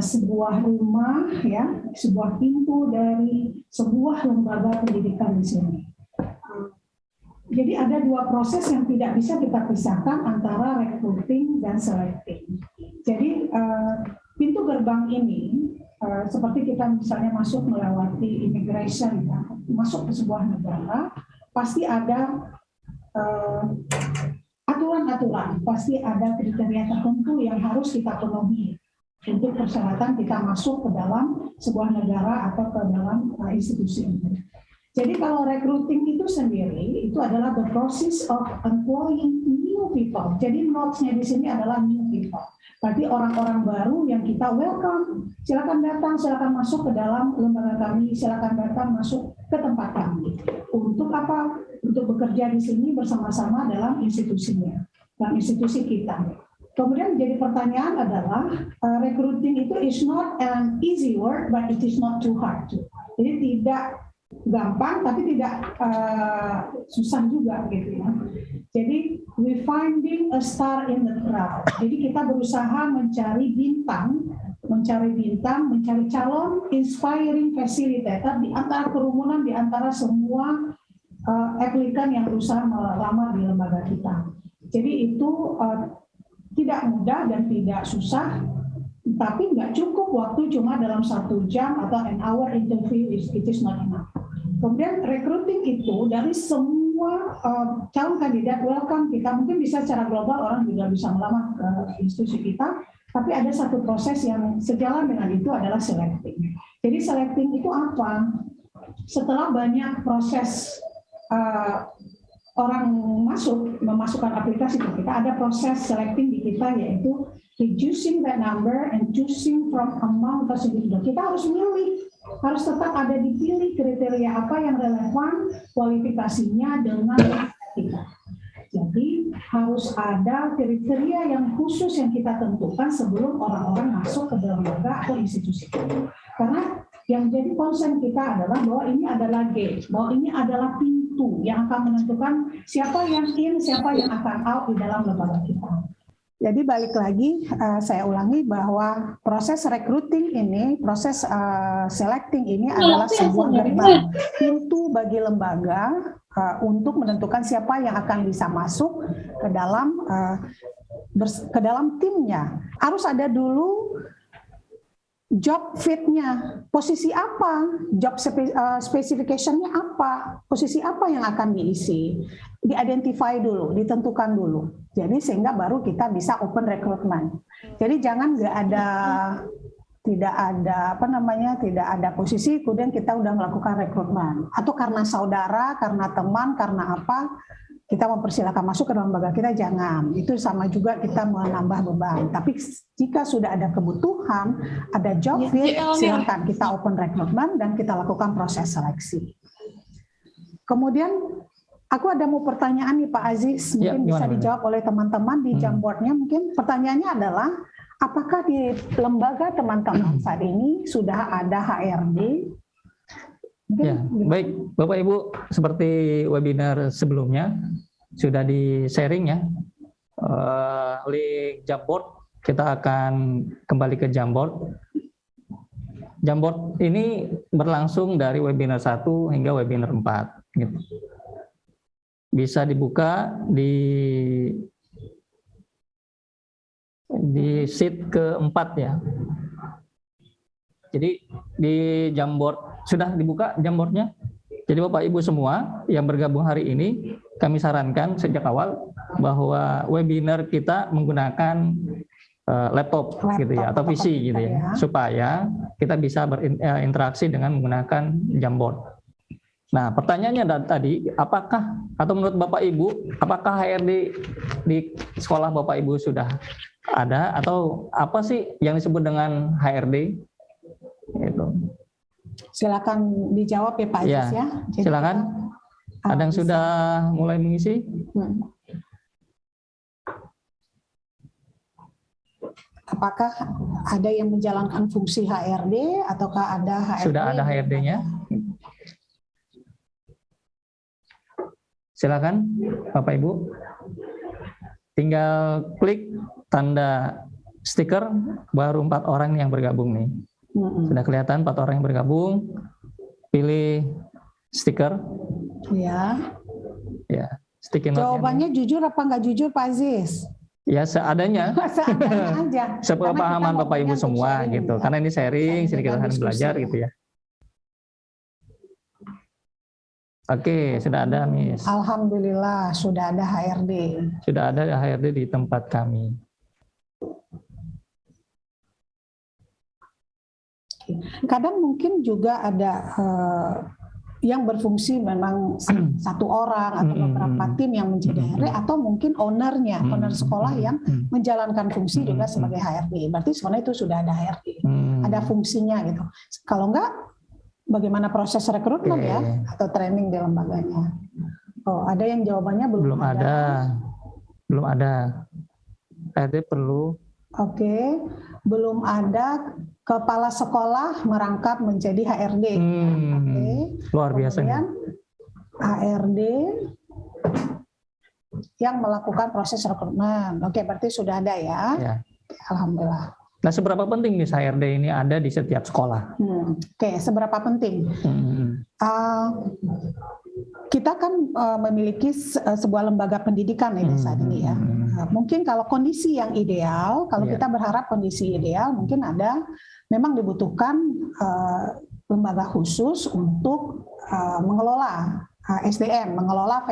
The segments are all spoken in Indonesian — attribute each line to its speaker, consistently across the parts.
Speaker 1: sebuah rumah, ya, sebuah pintu dari sebuah lembaga pendidikan di sini. Jadi ada dua proses yang tidak bisa kita pisahkan antara recruiting dan selecting. Jadi pintu gerbang ini seperti kita misalnya masuk melewati immigration, ya, masuk ke sebuah negara, pasti ada aturan-aturan, pasti ada kriteria tertentu yang harus kita penuhi untuk persyaratan kita masuk ke dalam sebuah negara atau ke dalam institusi ini. Jadi kalau recruiting itu sendiri itu adalah the process of employing new people. Jadi notes-nya di sini adalah new people. Berarti orang-orang baru yang kita welcome. Silakan datang, silakan masuk ke dalam lembaga kami, silakan datang masuk ke tempat kami. Untuk apa? Untuk bekerja di sini bersama-sama dalam institusinya, dalam institusi kita. Kemudian jadi pertanyaan adalah recruiting itu is not an easy work, but it is not too hard. Jadi tidak gampang tapi tidak susah juga gitu ya. Jadi we finding a star in the crowd. Jadi kita berusaha mencari bintang, mencari calon inspiring facilitator di antara kerumunan, di antara semua aplikan yang berusaha melamar di lembaga kita. Jadi itu tidak mudah dan tidak susah, tapi nggak cukup waktu cuma dalam 1 jam atau an hour interview, it is not enough. Kemudian recruiting itu dari semua calon kandidat welcome kita, mungkin bisa secara global orang juga bisa melamar ke institusi kita, tapi ada satu proses yang sejalan dengan itu adalah selecting. Jadi selecting itu apa? Setelah banyak proses orang memasukkan aplikasi ke kita, ada proses selecting di kita, yaitu reducing that number and choosing from among those individuals. Kita harus milih, harus tetap ada dipilih kriteria apa yang relevan kualifikasinya dengan kita. Jadi harus ada kriteria yang khusus yang kita tentukan sebelum orang-orang masuk ke dalam lembaga atau institusi kita. Karena yang jadi concern kita adalah bahwa ini adalah gate, bahwa ini adalah pintu yang akan menentukan siapa yang in, siapa yang akan out di dalam lembaga kita. Jadi balik lagi, saya ulangi bahwa proses recruiting ini, proses selecting ini adalah sebuah gerbang, pintu bagi lembaga untuk menentukan siapa yang akan bisa masuk ke dalam timnya. Harus ada dulu job fit-nya, posisi apa, job specification-nya apa, posisi apa yang akan diisi, di-identify dulu, ditentukan dulu. Jadi sehingga baru kita bisa open recruitment. Jadi jangan tidak ada posisi kemudian kita udah melakukan rekrutmen, atau karena saudara, karena teman, karena apa kita mempersilakan masuk ke dalam lembaga kita, jangan. Itu sama juga kita menambah beban. Tapi jika sudah ada kebutuhan, ada job fit, silakan kita open recruitment dan kita lakukan proses seleksi. Kemudian aku ada mau pertanyaan nih Pak Aziz, mungkin bisa dijawab oleh teman-teman di Jamboardnya. Mungkin pertanyaannya adalah, apakah di lembaga teman-teman saat ini sudah ada HRD?
Speaker 2: Ya, baik Bapak Ibu, seperti webinar sebelumnya sudah di-sharing ya, link Jamboard. Kita akan kembali ke Jamboard. Jamboard ini berlangsung dari webinar 1 hingga webinar 4 gitu. Bisa dibuka di sheet keempat ya. Jadi di Jamboard sudah dibuka Jamboardnya. Jadi Bapak Ibu semua yang bergabung hari ini, kami sarankan sejak awal bahwa webinar kita menggunakan laptop gitu ya, atau PC gitu ya, supaya kita bisa berinteraksi dengan menggunakan Jamboard. Nah, pertanyaannya tadi, apakah atau menurut Bapak Ibu, apakah HRD di sekolah Bapak Ibu sudah ada, atau apa sih yang disebut dengan HRD? Itu.
Speaker 1: Silakan dijawab ya Pak Aziz ya.
Speaker 2: Jadi silakan. Ada yang sudah mulai mengisi?
Speaker 1: Apakah ada yang menjalankan fungsi HRD ataukah ada HRD?
Speaker 2: Sudah ada HRD-nya. Silakan Bapak Ibu. Tinggal klik tanda stiker baru 4 orang yang bergabung nih. Sudah kelihatan 4 orang yang bergabung. Pilih stiker.
Speaker 1: Ya.
Speaker 2: Ya, sticky note.
Speaker 1: Jawabannya jujur apa nggak jujur Pak Aziz?
Speaker 2: Ya seadanya.
Speaker 1: Seadanya aja.
Speaker 2: Sepemahaman Bapak Ibu semua gitu.
Speaker 1: Ya.
Speaker 2: Karena ini sharing, sedikit saling belajar gitu ya. Oke, sudah ada Miss.
Speaker 1: Alhamdulillah sudah ada HRD.
Speaker 2: Sudah ada HRD di tempat kami.
Speaker 1: Kadang mungkin juga ada yang berfungsi memang satu orang atau beberapa tim yang menjadi HRD, atau mungkin ownernya, owner sekolah yang menjalankan fungsi juga sebagai HRD. Berarti sebenarnya itu sudah ada HRD, ada fungsinya gitu. Kalau enggak, bagaimana proses rekrutmen ya atau training di lembaganya? Oh, ada yang jawabannya belum ada.
Speaker 2: Belum ada. HRD perlu.
Speaker 1: Oke, belum ada kepala sekolah merangkap menjadi HRD. Oke.
Speaker 2: Luar biasa.
Speaker 1: Kemudian HRD yang melakukan proses rekrutmen. Oke, berarti sudah ada ya.
Speaker 2: Ya.
Speaker 1: Alhamdulillah.
Speaker 2: Nah, seberapa penting nih HRD ini ada di setiap sekolah?
Speaker 1: Oke, seberapa penting? Kita kan memiliki sebuah lembaga pendidikan ini saat ini ya. Mungkin kalau kondisi yang ideal, kalau kita berharap kondisi ideal, mungkin memang dibutuhkan lembaga khusus untuk mengelola SDM, mengelola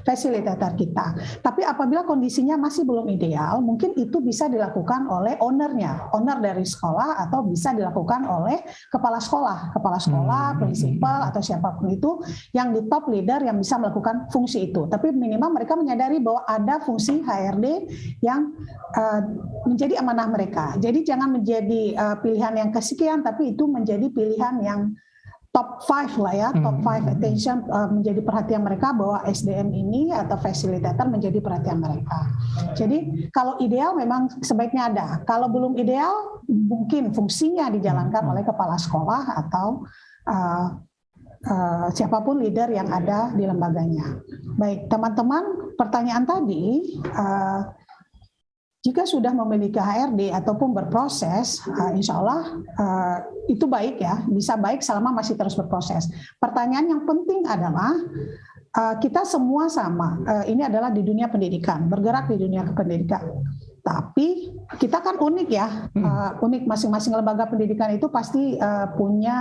Speaker 1: fasilitator kita. Tapi apabila kondisinya masih belum ideal, mungkin itu bisa dilakukan oleh ownernya, owner dari sekolah, atau bisa dilakukan oleh kepala sekolah, prinsipal, atau siapapun itu yang di top leader yang bisa melakukan fungsi itu. Tapi minimal mereka menyadari bahwa ada fungsi HRD yang menjadi amanah mereka. Jadi jangan menjadi pilihan yang kesekian, tapi itu menjadi pilihan yang top 5 lah ya, top 5 attention, menjadi perhatian mereka bahwa SDM ini atau fasilitator menjadi perhatian mereka. Jadi kalau ideal memang sebaiknya ada. Kalau belum ideal, mungkin fungsinya dijalankan oleh kepala sekolah atau siapapun leader yang ada di lembaganya. Baik, teman-teman, pertanyaan tadi, jika sudah memiliki HRD ataupun berproses, insya Allah itu baik ya, bisa baik selama masih terus berproses. Pertanyaan yang penting adalah kita semua sama, ini adalah di dunia pendidikan, bergerak di dunia pendidikan. Tapi kita kan unik ya, unik, masing-masing lembaga pendidikan itu pasti punya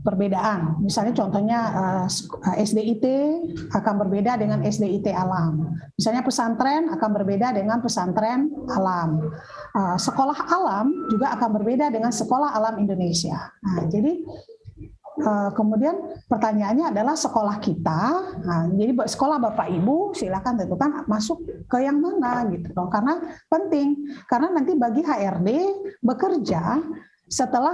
Speaker 1: perbedaan. Misalnya contohnya SDIT akan berbeda dengan SDIT alam. Misalnya pesantren akan berbeda dengan pesantren alam. Sekolah alam juga akan berbeda dengan sekolah alam Indonesia. Nah, jadi kemudian pertanyaannya adalah sekolah kita. Nah, jadi sekolah Bapak Ibu silakan tentukan masuk ke yang mana gitu loh. Karena penting, karena nanti bagi HRD bekerja setelah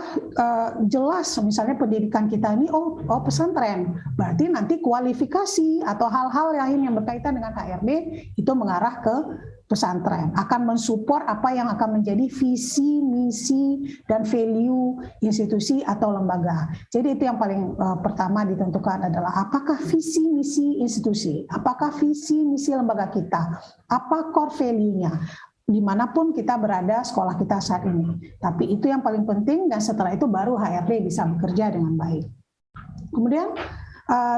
Speaker 1: jelas misalnya pendidikan kita ini pesantren, berarti nanti kualifikasi atau hal-hal lain yang berkaitan dengan HRD itu mengarah ke pesantren, akan mensupport apa yang akan menjadi visi, misi, dan value institusi atau lembaga. Jadi itu yang paling pertama ditentukan adalah apakah visi, misi institusi, apakah visi, misi lembaga kita, apa core value-nya, dimanapun kita berada sekolah kita saat ini. Tapi itu yang paling penting, dan setelah itu baru HRD bisa bekerja dengan baik. Kemudian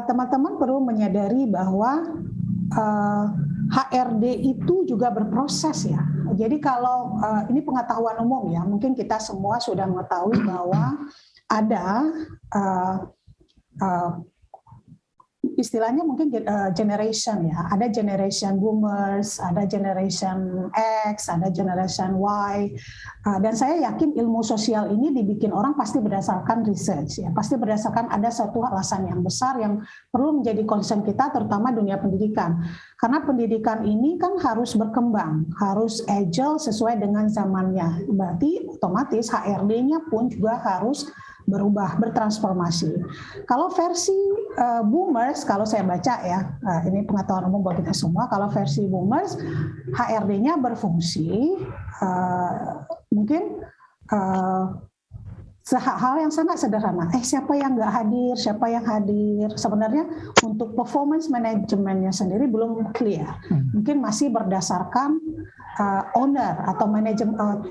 Speaker 1: teman-teman perlu menyadari bahwa HRD itu juga berproses ya. Jadi kalau ini pengetahuan umum ya, mungkin kita semua sudah mengetahui bahwa ada istilahnya mungkin generation ya, ada generation boomers, ada generation X, ada generation Y, dan saya yakin ilmu sosial ini dibikin orang pasti berdasarkan research ya, pasti berdasarkan ada satu alasan yang besar yang perlu menjadi concern kita, terutama dunia pendidikan, karena pendidikan ini kan harus berkembang, harus agile sesuai dengan zamannya, berarti otomatis HRD-nya pun juga harus berubah, bertransformasi. Kalau versi boomers, kalau saya baca ya, ini pengetahuan umum buat kita semua, kalau versi boomers, HRD-nya berfungsi mungkin hal yang sangat sederhana. Siapa yang nggak hadir, siapa yang hadir. Sebenarnya untuk performance manajemennya sendiri belum clear. Mungkin masih berdasarkan owner atau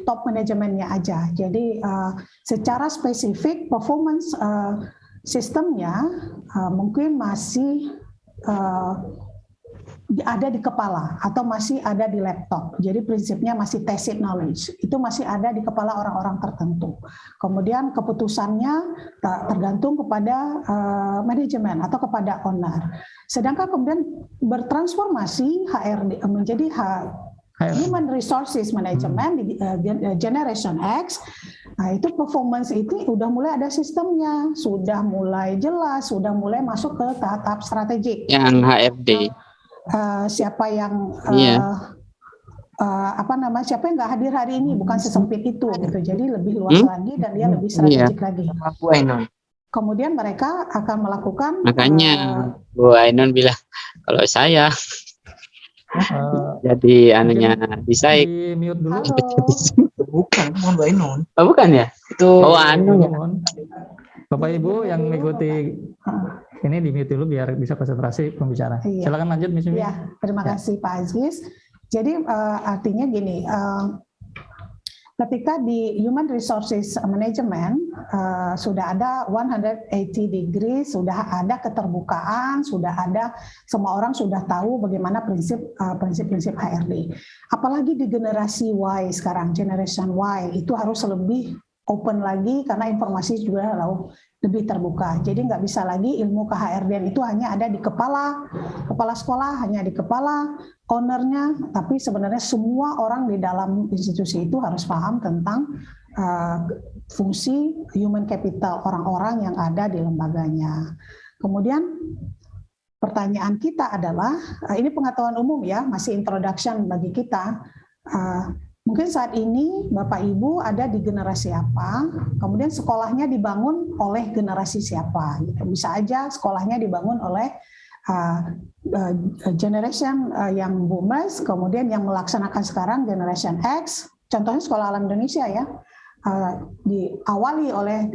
Speaker 1: top manajemennya aja. Jadi secara spesifik performance sistemnya mungkin masih ada di kepala atau masih ada di laptop. Jadi prinsipnya masih tacit knowledge. Itu masih ada di kepala orang-orang tertentu. Kemudian keputusannya tergantung kepada manajemen atau kepada owner. Sedangkan kemudian bertransformasi HRD menjadi Human Resources Management di Generation X. Nah, itu performance itu udah mulai ada sistemnya, sudah mulai jelas, sudah mulai masuk ke tahap strategik.
Speaker 3: Yang HRD.
Speaker 1: Siapa yang
Speaker 3: Iya.
Speaker 1: siapa yang nggak hadir hari ini, bukan sesempit itu gitu. Jadi lebih luas lagi dan dia lebih strategik lagi.
Speaker 3: Bu Ainun.
Speaker 1: Kemudian mereka akan melakukan
Speaker 3: Makanya Bu Ainun bilang kalau saya jadi anunya Disaik.
Speaker 2: Di mute dulu.
Speaker 4: Bukan Bu Ainun.
Speaker 3: Oh, bukan ya? Itu Anu ya.
Speaker 2: Bapak Ibu yang mengikuti ini di mute dulu biar bisa konsentrasi pembicara.
Speaker 1: Iya.
Speaker 2: Silakan lanjut, Miss Mimi.
Speaker 1: Ya, terima kasih Pak Aziz. Jadi artinya gini, ketika di Human Resources Management sudah ada 180 degree, sudah ada keterbukaan, sudah ada semua orang sudah tahu bagaimana prinsip-prinsip HRD. Apalagi di generasi Y sekarang, Generation Y itu harus lebih open lagi karena informasi juga lebih terbuka. Jadi nggak bisa lagi ilmu ke-HRD itu hanya ada di kepala sekolah, hanya di kepala ownernya, tapi sebenarnya semua orang di dalam institusi itu harus paham tentang fungsi human capital orang-orang yang ada di lembaganya. Kemudian pertanyaan kita adalah, ini pengetahuan umum ya, masih introduction bagi kita. Mungkin saat ini Bapak Ibu ada di generasi apa, kemudian sekolahnya dibangun oleh generasi siapa. Bisa aja sekolahnya dibangun oleh generation yang boomers, kemudian yang melaksanakan sekarang generation X, contohnya Sekolah Alam Indonesia ya, diawali oleh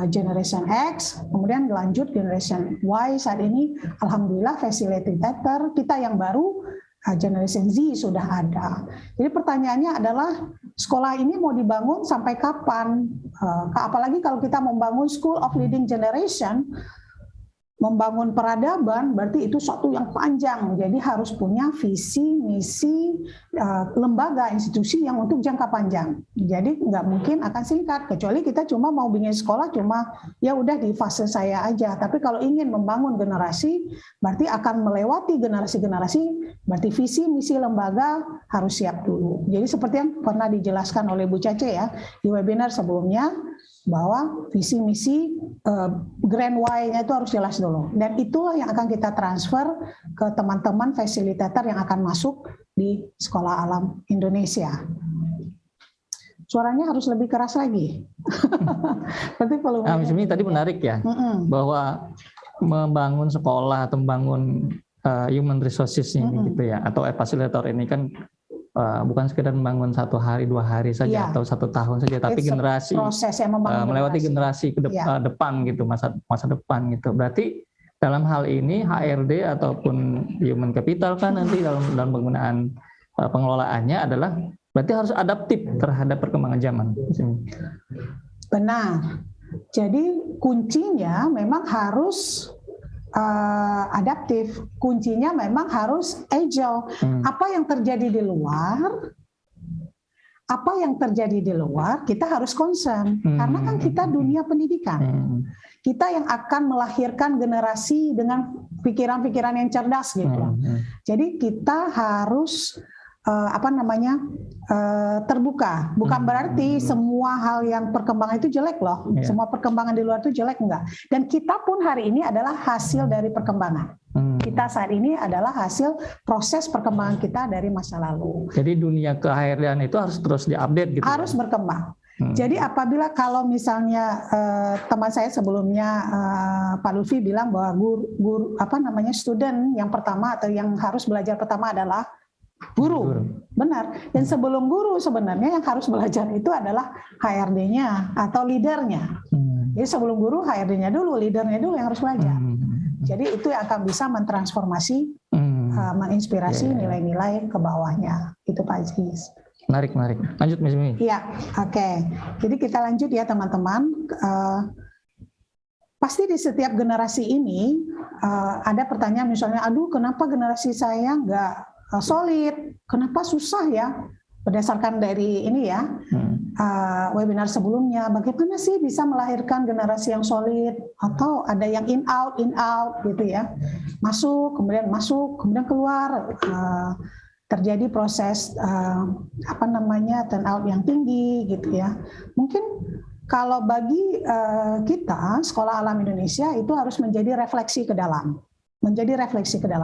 Speaker 1: generation X, kemudian lanjut generation Y, saat ini Alhamdulillah facilitator kita yang baru, generation Z sudah ada. Jadi pertanyaannya adalah sekolah ini mau dibangun sampai kapan? Apalagi kalau kita membangun School of Leading Generation, membangun peradaban, berarti itu suatu yang panjang. Jadi harus punya visi, misi, lembaga, institusi yang untuk jangka panjang. Jadi nggak mungkin akan singkat, kecuali kita cuma mau bikin sekolah, cuma ya udah di fase saya aja. Tapi kalau ingin membangun generasi, berarti akan melewati generasi-generasi, berarti visi, misi lembaga harus siap dulu. Jadi seperti yang pernah dijelaskan oleh Bu Cace ya, di webinar sebelumnya, bahwa visi misi Grand Y-nya itu harus jelas dulu, dan itulah yang akan kita transfer ke teman-teman fasilitator yang akan masuk di Sekolah Alam Indonesia. Suaranya harus lebih keras lagi. Berarti perlu.
Speaker 2: Miss Mimi tadi menarik ya, bahwa membangun sekolah atau membangun human resources ini gitu ya, atau fasilitator ini kan bukan sekedar membangun 1 hari 2 hari saja atau 1 tahun saja, tapi generasi, melewati generasi ke depan gitu, masa depan gitu. Berarti dalam hal ini HRD ataupun human capital kan nanti dalam penggunaan pengelolaannya adalah berarti harus adaptif terhadap perkembangan zaman.
Speaker 1: Benar. Jadi kuncinya memang harus adaptif, kuncinya memang harus agile. Apa yang terjadi di luar, kita harus concern, karena kan kita dunia pendidikan. Kita yang akan melahirkan generasi dengan pikiran-pikiran yang cerdas gitu. Jadi kita harus terbuka. Bukan berarti semua hal yang perkembangan itu jelek loh. Semua perkembangan di luar itu jelek, enggak. Dan kita pun hari ini adalah hasil dari perkembangan. Kita saat ini adalah hasil proses perkembangan kita dari masa lalu.
Speaker 2: Jadi dunia ke-HRD-an itu harus terus diupdate gitu.
Speaker 1: Harus berkembang. Jadi apabila kalau misalnya teman saya sebelumnya Pak Lutfi bilang bahwa student yang pertama atau yang harus belajar pertama adalah Guru. Benar. Dan sebelum guru sebenarnya yang harus belajar itu adalah HRD-nya atau leadernya. Jadi sebelum guru HRD-nya dulu, leadernya dulu yang harus belajar. Jadi itu yang akan bisa mentransformasi, menginspirasi nilai-nilai ke bawahnya. Itu Pak Aziz.
Speaker 2: Menarik. Lanjut Miss Mi.
Speaker 1: Iya, oke. Jadi kita lanjut ya teman-teman. Pasti di setiap generasi ini ada pertanyaan misalnya, aduh kenapa generasi saya nggak solid, kenapa susah ya? Berdasarkan dari ini ya, webinar sebelumnya, bagaimana sih bisa melahirkan generasi yang solid? Atau ada yang in out gitu ya, masuk kemudian keluar, terjadi proses turn out yang tinggi gitu ya. Mungkin kalau bagi kita Sekolah Alam Indonesia itu harus menjadi refleksi ke dalam.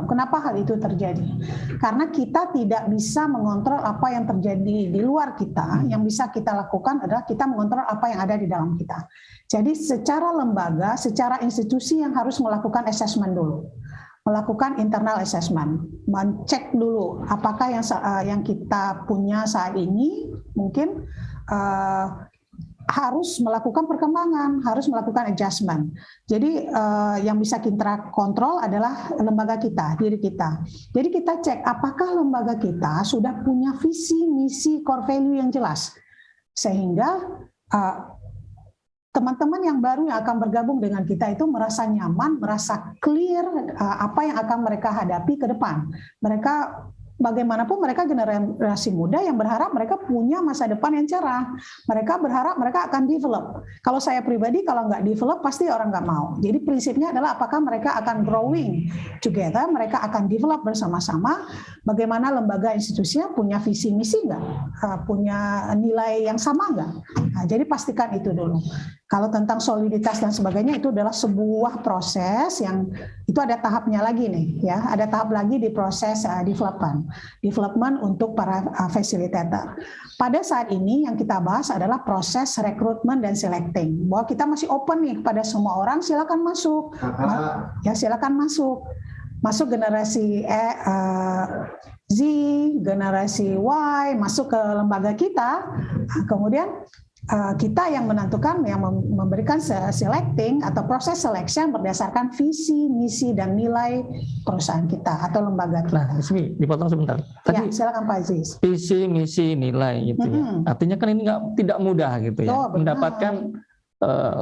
Speaker 1: Kenapa hal itu terjadi? Karena kita tidak bisa mengontrol apa yang terjadi di luar kita. Yang bisa kita lakukan adalah kita mengontrol apa yang ada di dalam kita. Jadi secara lembaga, secara institusi yang harus melakukan assessment dulu. Melakukan internal assessment, mencek dulu apakah yang kita punya saat ini mungkin harus melakukan perkembangan, harus melakukan adjustment. Jadi yang bisa kita kontrol adalah lembaga kita, diri kita. Jadi kita cek apakah lembaga kita sudah punya visi, misi, core value yang jelas. Sehingga teman-teman yang baru yang akan bergabung dengan kita itu merasa nyaman, merasa clear apa yang akan mereka hadapi ke depan. Mereka bagaimanapun mereka generasi muda yang berharap mereka punya masa depan yang cerah. Mereka berharap mereka akan develop. Kalau saya pribadi kalau nggak develop pasti orang nggak mau. Jadi prinsipnya adalah apakah mereka akan growing together, mereka akan develop bersama-sama. Bagaimana lembaga institusinya punya visi misi nggak, punya nilai yang sama nggak. Nah, jadi pastikan itu dulu. Kalau tentang soliditas dan sebagainya itu adalah sebuah proses yang itu ada tahapnya lagi nih ya, ada tahap lagi di proses development untuk para facilitator. Pada saat ini yang kita bahas adalah proses rekrutmen dan selecting. Bahwa kita masih open nih kepada semua orang, silakan masuk. Ya silakan masuk. Masuk generasi Z, generasi Y, masuk ke lembaga kita. Kemudian kita yang menentukan, yang memberikan selecting atau proses selection berdasarkan visi, misi, dan nilai perusahaan kita atau lembaga kita.
Speaker 2: Nah, Ismi, dipotong sebentar. Tadi
Speaker 1: ya, silakan Pak Aziz.
Speaker 2: Visi, misi, nilai gitu ya. Artinya kan ini tidak mudah gitu ya. Mendapatkan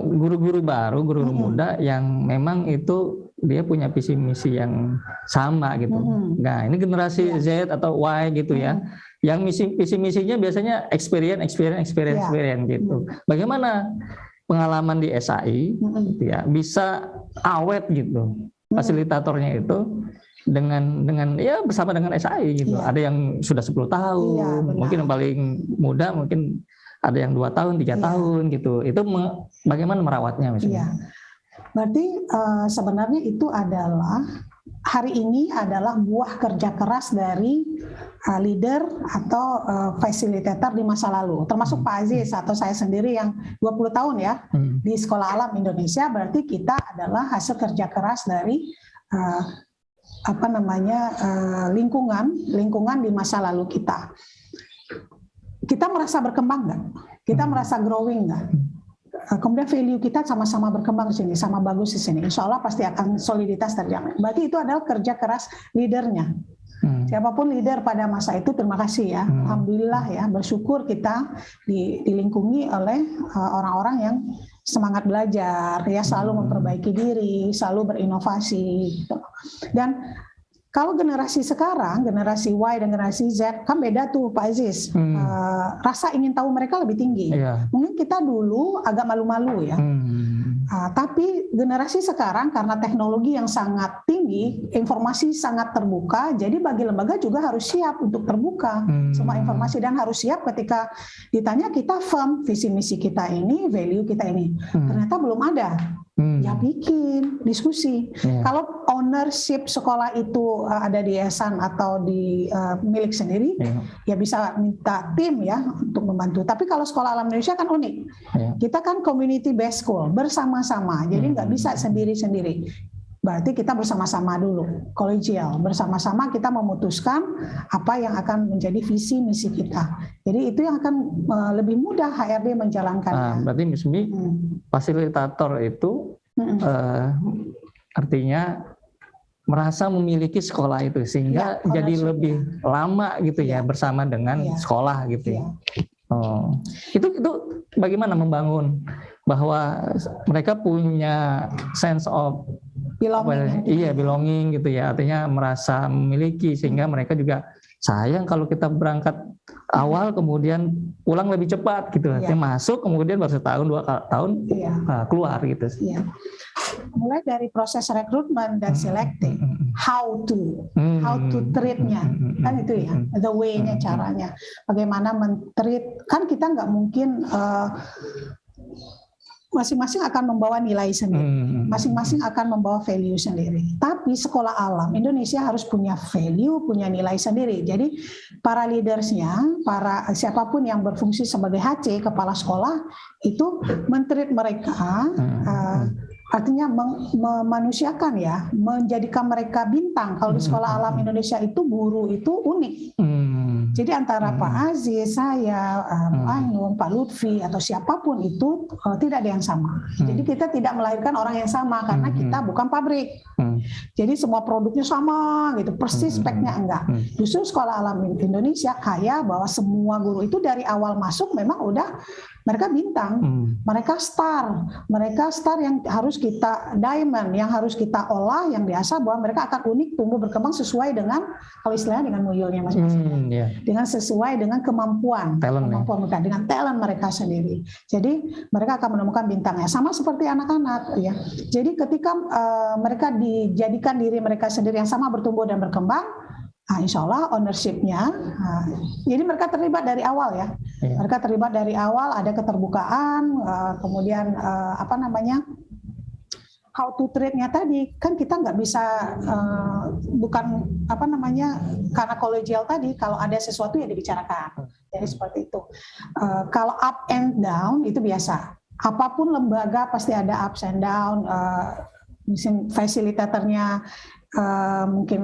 Speaker 2: guru-guru baru, guru muda yang memang itu dia punya visi misi yang sama gitu. Nah, ini generasi Z atau Y gitu ya. Yang visi misinya biasanya experience gitu. Bagaimana pengalaman di SAI gitu ya, bisa awet gitu. Fasilitatornya itu dengan ya bersama dengan SAI gitu. Ada yang sudah 10 tahun, mungkin yang paling muda mungkin ada yang 2 tahun, 3 tahun gitu. Itu bagaimana merawatnya misalnya?
Speaker 1: Berarti sebenarnya itu adalah hari ini adalah buah kerja keras dari leader atau fasilitator di masa lalu, termasuk Pak Aziz atau saya sendiri yang 20 tahun ya di Sekolah Alam Indonesia. Berarti kita adalah hasil kerja keras dari lingkungan di masa lalu kita. Kita merasa berkembang nggak? Kita merasa growing nggak? Kemudian value kita sama-sama berkembang di sini, sama bagus di sini. Insya Allah pasti akan soliditas terjamin. Berarti itu adalah kerja keras leadernya. Siapapun leader pada masa itu, terima kasih ya. Alhamdulillah ya, bersyukur kita dilingkungi oleh orang-orang yang semangat belajar, ya selalu memperbaiki diri, selalu berinovasi. Gitu. Dan kalau generasi sekarang, generasi Y dan generasi Z, kan beda tuh Pak Aziz. Rasa ingin tahu mereka lebih tinggi. Mungkin kita dulu agak malu-malu ya. Tapi generasi sekarang karena teknologi yang sangat tinggi, informasi sangat terbuka, jadi bagi lembaga juga harus siap untuk terbuka semua informasi dan harus siap ketika ditanya kita firm visi misi kita ini, value kita ini. Ternyata belum ada. Ya bikin diskusi. Kalau ownership sekolah itu ada di yayasan atau di milik sendiri, ya bisa minta tim ya untuk membantu. Tapi kalau Sekolah Alam Indonesia kan unik. Kita kan community based school bersama-sama, jadi nggak bisa sendiri-sendiri. berarti kita bersama-sama dulu, kolegial, bersama-sama kita memutuskan apa yang akan menjadi visi misi kita. Jadi itu yang akan lebih mudah HRD menjalankannya.
Speaker 2: Berarti Miss Mi, fasilitator itu artinya merasa memiliki sekolah itu sehingga jadi lebih lama gitu ya bersama dengan sekolah gitu ya. Itu bagaimana membangun bahwa mereka punya sense of belonging gitu ya, artinya merasa memiliki sehingga mereka juga sayang kalau kita berangkat awal kemudian pulang lebih cepat gitu, artinya masuk kemudian baru setahun 2 tahun keluar gitu.
Speaker 1: Mulai dari proses rekrutmen dan selecting, how to treatnya, kan itu ya, the way-nya, caranya, bagaimana men-treat, kan kita nggak mungkin masing-masing akan membawa nilai sendiri, masing-masing akan membawa value sendiri. Tapi sekolah alam Indonesia harus punya value, punya nilai sendiri. Jadi para leadersnya, para siapapun yang berfungsi sebagai HC, kepala sekolah, itu men-treat mereka, artinya memanusiakan ya, menjadikan mereka bintang. Kalau di sekolah alam Indonesia itu guru itu unik. Jadi antara Pak Aziz, saya, Bu Ainun, Pak Lutfi atau siapapun itu tidak ada yang sama. Jadi kita tidak melahirkan orang yang sama karena kita bukan pabrik. Jadi semua produknya sama gitu, persis speknya enggak. Justru sekolah alam Indonesia kaya bahwa semua guru itu dari awal masuk memang udah mereka bintang, mereka star yang harus kita diamond, yang harus kita olah, yang biasa bahwa mereka akan unik, tumbuh berkembang sesuai dengan, kalau istilahnya dengan muyulnya masing-masing, dengan sesuai dengan kemampuan mereka, dengan talent mereka sendiri. Jadi mereka akan menemukan bintangnya, sama seperti anak-anak ya. Jadi ketika mereka dijadikan diri mereka sendiri yang sama bertumbuh dan berkembang, insya Allah ownership-nya, jadi mereka terlibat dari awal ya. Mereka terlibat dari awal, ada keterbukaan, kemudian how to treat-nya tadi, kan kita nggak bisa, bukan karena kolegial tadi, kalau ada sesuatu yang dibicarakan. Jadi seperti itu. Kalau up and down itu biasa. Apapun lembaga pasti ada ups and down, fasilitatornya mungkin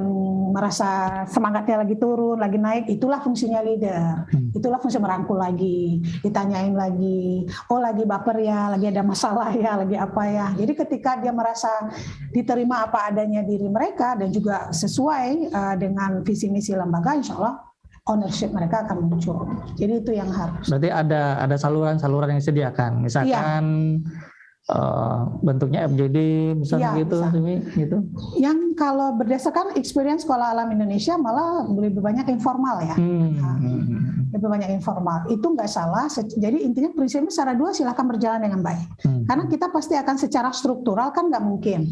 Speaker 1: merasa semangatnya lagi turun, lagi naik, itulah fungsinya leader. Itulah fungsi merangkul lagi, ditanyain lagi, oh lagi baper ya, lagi ada masalah ya, lagi apa ya. Jadi ketika dia merasa diterima apa adanya diri mereka dan juga sesuai dengan visi misi lembaga, insya Allah ownership mereka akan muncul. Jadi itu yang harus. Berarti
Speaker 2: ada saluran-saluran yang disediakan, misalkan bentuknya FJD misalnya gitu. Yang
Speaker 1: kalau berdasarkan experience sekolah alam Indonesia malah lebih banyak informal ya. Lebih banyak informal. Itu nggak salah. Jadi intinya prinsipnya secara dua silakan berjalan dengan baik. Karena kita pasti akan secara struktural kan nggak mungkin.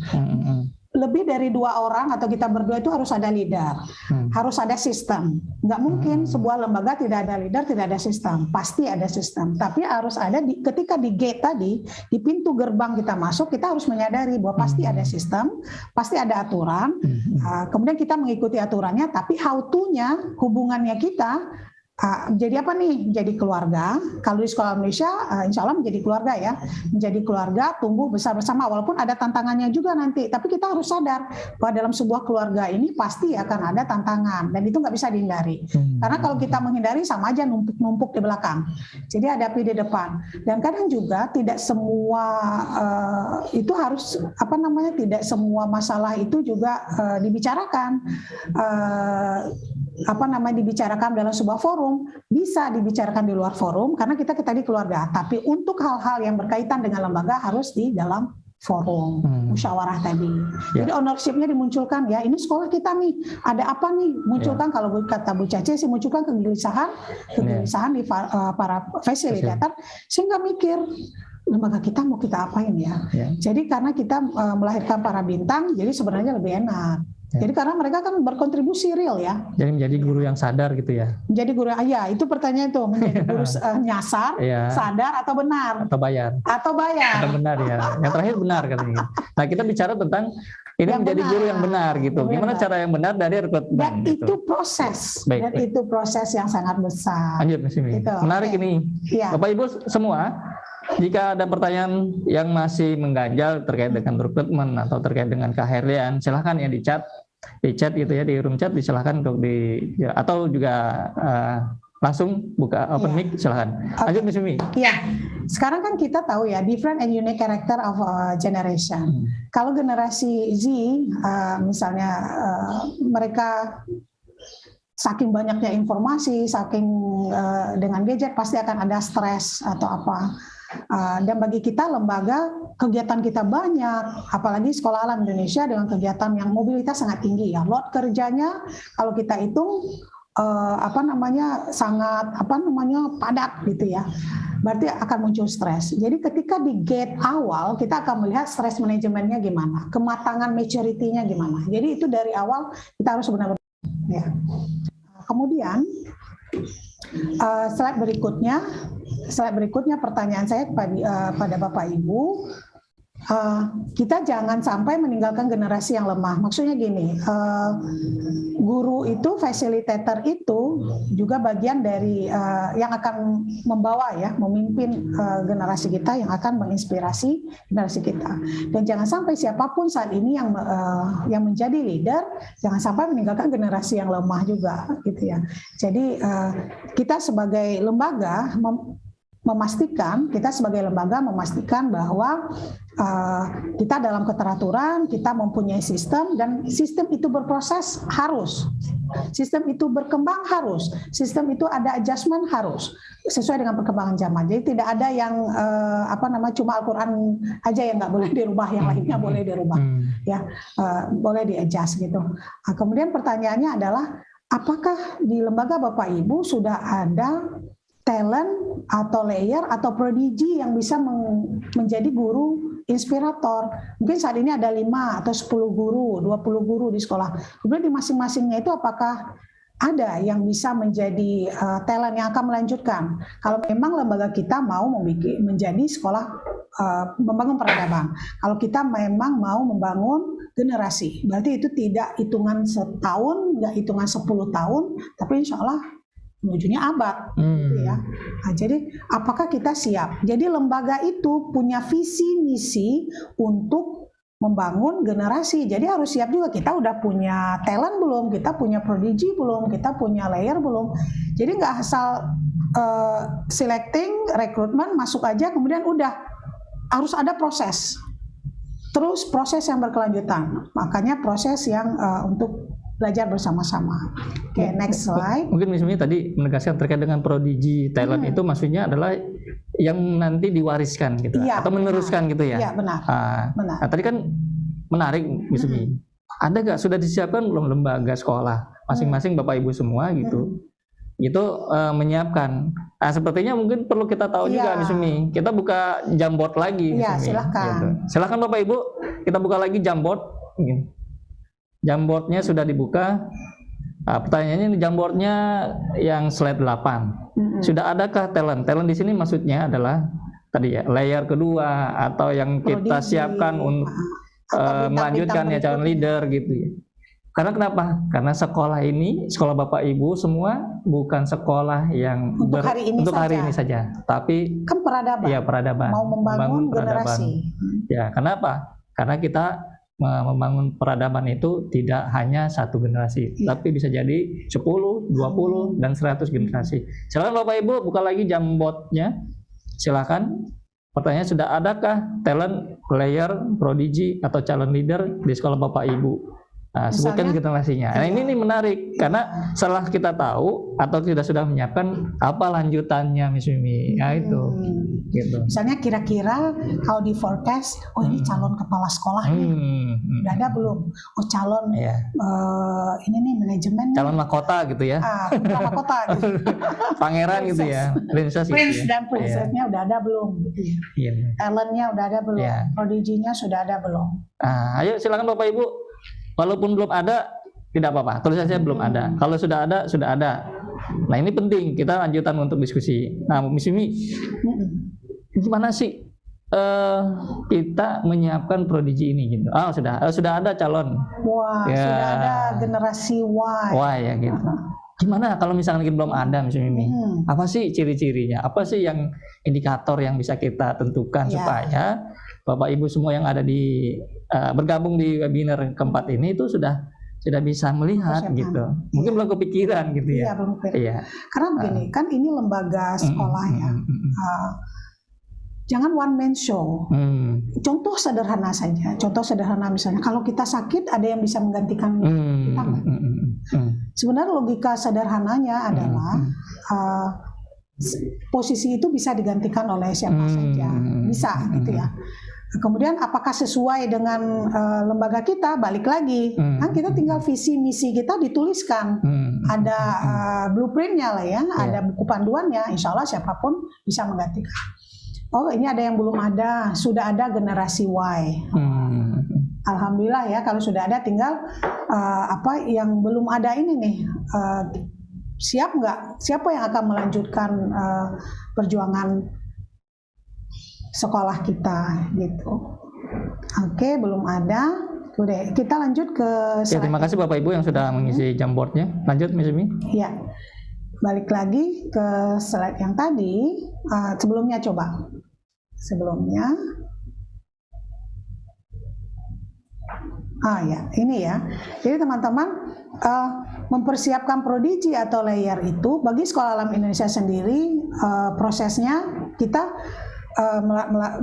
Speaker 1: Lebih dari 2 orang atau kita berdua itu harus ada leader, harus ada sistem. Nggak mungkin sebuah lembaga tidak ada leader, tidak ada sistem. Pasti ada sistem. Tapi harus ada ketika di gate tadi, di pintu gerbang kita masuk, kita harus menyadari bahwa pasti ada sistem, pasti ada aturan. Kemudian kita mengikuti aturannya, tapi how to-nya, hubungannya kita, jadi apa nih? Jadi keluarga. Kalau di sekolah Indonesia, insya Allah menjadi keluarga ya. Menjadi keluarga, tumbuh besar bersama. Walaupun ada tantangannya juga nanti. Tapi kita harus sadar bahwa dalam sebuah keluarga ini pasti akan ada tantangan. Dan itu nggak bisa dihindari. Karena kalau kita menghindari sama aja numpuk-numpuk di belakang. Jadi hadapi di depan. Dan kadang juga tidak semua itu harus tidak semua masalah itu juga dibicarakan. Dibicarakan dalam sebuah forum, bisa dibicarakan di luar forum karena kita tadi keluarga, tapi untuk hal-hal yang berkaitan dengan lembaga harus di dalam forum musyawarah tadi. Jadi ownership-nya dimunculkan ya, ini sekolah kita nih, ada apa nih, munculkan kalau kata Bu Cace sih munculkan kegelisahan di para fasilitator sehingga mikir lembaga kita mau kita apain ya. Jadi karena kita melahirkan para bintang, jadi sebenarnya lebih enak. Jadi karena mereka kan berkontribusi real ya.
Speaker 2: Jadi menjadi guru yang sadar gitu ya.
Speaker 1: Menjadi guru, itu pertanyaan itu, menjadi guru nyasar, sadar atau benar?
Speaker 2: Atau bayar.
Speaker 1: Atau
Speaker 2: benar ya. Yang terakhir benar katanya. Nah kita bicara tentang ini yang menjadi guru yang benar gitu. Gimana cara yang benar dari rekrutmen?
Speaker 1: Dan
Speaker 2: gitu.
Speaker 1: Itu proses.
Speaker 2: Baik.
Speaker 1: Dan itu proses yang sangat besar.
Speaker 2: Lanjut Mas Imi. Menarik ini.
Speaker 1: Ya.
Speaker 2: Bapak Ibu semua, Jika ada pertanyaan yang masih mengganjal terkait dengan rekrutmen atau terkait dengan keahlian, silahkan ya di chat gitu ya, di room chat silahkan untuk atau juga langsung buka open mic, silahkan. Lanjut Miss Mimi.
Speaker 1: Ya, sekarang kan kita tahu ya different and unique character of a generation. Kalau generasi Z, misalnya mereka saking banyaknya informasi, saking dengan gadget pasti akan ada stres atau apa. Dan bagi kita lembaga kegiatan kita banyak, apalagi Sekolah Alam Indonesia dengan kegiatan yang mobilitas sangat tinggi ya. Load kerjanya kalau kita hitung sangat padat gitu ya. Berarti akan muncul stres. Jadi ketika di gate awal kita akan melihat stres manajemennya gimana, kematangan maturity-nya gimana. Jadi itu dari awal kita harus benar-benar ya. Kemudian slide berikutnya pertanyaan saya pada Bapak Ibu, kita jangan sampai meninggalkan generasi yang lemah. Maksudnya gini, guru itu, facilitator itu juga bagian dari yang akan membawa ya, memimpin generasi kita, yang akan menginspirasi generasi kita. Dan jangan sampai siapapun saat ini yang menjadi leader, jangan sampai meninggalkan generasi yang lemah juga, gitu ya. Jadi kita sebagai lembaga memastikan bahwa kita dalam keteraturan, kita mempunyai sistem, dan sistem itu berproses harus, sistem itu berkembang harus, sistem itu ada adjustment harus sesuai dengan perkembangan zaman. Jadi tidak ada yang cuma Al-Quran aja yang nggak boleh dirubah, yang lainnya boleh dirubah, ya boleh di-adjust gitu. Kemudian pertanyaannya adalah, apakah di lembaga Bapak Ibu sudah ada talent atau layer atau prodigi yang bisa menjadi guru inspirator? Mungkin saat ini ada 5 atau 10 guru, 20 guru di sekolah. Kemudian di masing-masingnya itu apakah ada yang bisa menjadi talent yang akan melanjutkan? Kalau memang lembaga kita mau menjadi sekolah membangun peradaban, kalau kita memang mau membangun generasi, berarti itu tidak hitungan setahun, nggak hitungan 10 tahun, tapi insya Allah ujungnya abad, gitu ya. Nah, jadi apakah kita siap? Jadi lembaga itu punya visi misi untuk membangun generasi. Jadi harus siap juga. Kita udah punya talent belum? Kita punya prodigy belum? Kita punya layer belum? Jadi nggak asal selecting, rekrutmen, masuk aja, kemudian udah. Harus ada proses. Terus proses yang berkelanjutan. Makanya proses yang untuk belajar bersama-sama. Oke, next slide.
Speaker 2: Mungkin misalnya tadi menegaskan terkait dengan prodigy talent itu maksudnya adalah yang nanti diwariskan gitu,
Speaker 1: iya,
Speaker 2: atau meneruskan
Speaker 1: benar.
Speaker 2: gitu ya.
Speaker 1: Iya, benar.
Speaker 2: Nah, tadi kan menarik misalnya. Ada nggak, sudah disiapkan belum lembaga sekolah masing-masing Bapak Ibu semua gitu? Itu menyiapkan. Nah, sepertinya mungkin perlu kita tahu juga misalnya. Kita buka Jamboard lagi.
Speaker 1: Iya, silakan.
Speaker 2: Gitu. Silakan Bapak Ibu, kita buka lagi Jamboard. Gitu. Jamboardnya sudah dibuka. Pertanyaannya ini Jamboardnya yang slide 8. Sudah adakah talent? Talent di sini maksudnya adalah tadi ya, layer kedua atau yang kita siapkan untuk melanjutkan ya, calon leader gitu ya. Karena kenapa? Karena sekolah ini, sekolah Bapak Ibu semua bukan sekolah yang
Speaker 1: untuk hari ini
Speaker 2: saja, tapi
Speaker 1: kan peradaban.
Speaker 2: Iya, peradaban.
Speaker 1: Mau membangun generasi.
Speaker 2: Ya, kenapa? Karena kita membangun peradaban itu tidak hanya satu generasi, tapi bisa jadi 10, 20, dan 100 generasi. Silakan Bapak Ibu buka lagi Jamboardnya. Silakan. Pertanyaan, sudah adakah talent, player, prodigy, atau calon leader di sekolah Bapak Ibu? Nah, sebutkan generasinya. Nah, ini menarik karena setelah kita tahu atau kita sudah menyiapkan apa lanjutannya, Miss Mimi. Nah, itu. Gitu.
Speaker 1: Misalnya kira-kira kalau di forecast, ini calon kepala sekolah udah ada belum? Calon ini nih manajemen.
Speaker 2: Calon mahkota gitu ya.
Speaker 1: Mahkota gitu.
Speaker 2: Pangeran gitu ya. Princess
Speaker 1: Prince
Speaker 2: gitu ya.
Speaker 1: dan princess-nya udah ada belum? Gitu ya. Talentnya udah ada belum? Prodigy-nya sudah ada belum?
Speaker 2: Ayo silakan Bapak Ibu. Walaupun belum ada, tidak apa-apa. Tulis saja belum ada. Kalau sudah ada, sudah ada. Nah, ini penting. Kita lanjutan untuk diskusi. Nah, Miss Mimi, gimana sih kita menyiapkan prodigy ini gitu? Sudah ada calon.
Speaker 1: Sudah ada generasi Y.
Speaker 2: Y ya gitu. Gimana kalau misalkan kita belum ada, Miss Mimi? Apa sih ciri-cirinya? Apa sih yang indikator yang bisa kita tentukan supaya Bapak Ibu semua yang ada di bergabung di webinar keempat ini itu sudah bisa melihat gitu. Mungkin belum kepikiran gitu ya.
Speaker 1: Iya, belum kepikiran.
Speaker 2: Iya.
Speaker 1: Karena begini, kan ini lembaga sekolah ya. Jangan one man show. Contoh sederhana saja. Contoh sederhana misalnya, kalau kita sakit ada yang bisa menggantikan kita nggak? Sebenarnya logika sederhananya adalah posisi itu bisa digantikan oleh siapa saja, bisa gitu ya. Kemudian apakah sesuai dengan lembaga kita? Balik lagi, kan kita tinggal visi misi kita dituliskan, ada blueprintnya lah ya, ada buku panduannya. Insya Allah siapapun bisa menggantikan. Oh ini ada yang belum ada, sudah ada generasi Y. Alhamdulillah ya, kalau sudah ada tinggal apa yang belum ada ini nih, siap nggak? Siapa yang akan melanjutkan perjuangan sekolah kita gitu? Oke, belum ada. Udah, kita lanjut ke.
Speaker 2: Ya, terima kasih Bapak Ibu yang sudah mengisi Jamboardnya. Lanjut, Miss Umi.
Speaker 1: Ya, balik lagi ke slide yang tadi. Sebelumnya coba. Sebelumnya. Ya, ini ya. Jadi teman-teman mempersiapkan prodigi atau layer itu bagi Sekolah Alam Indonesia sendiri prosesnya kita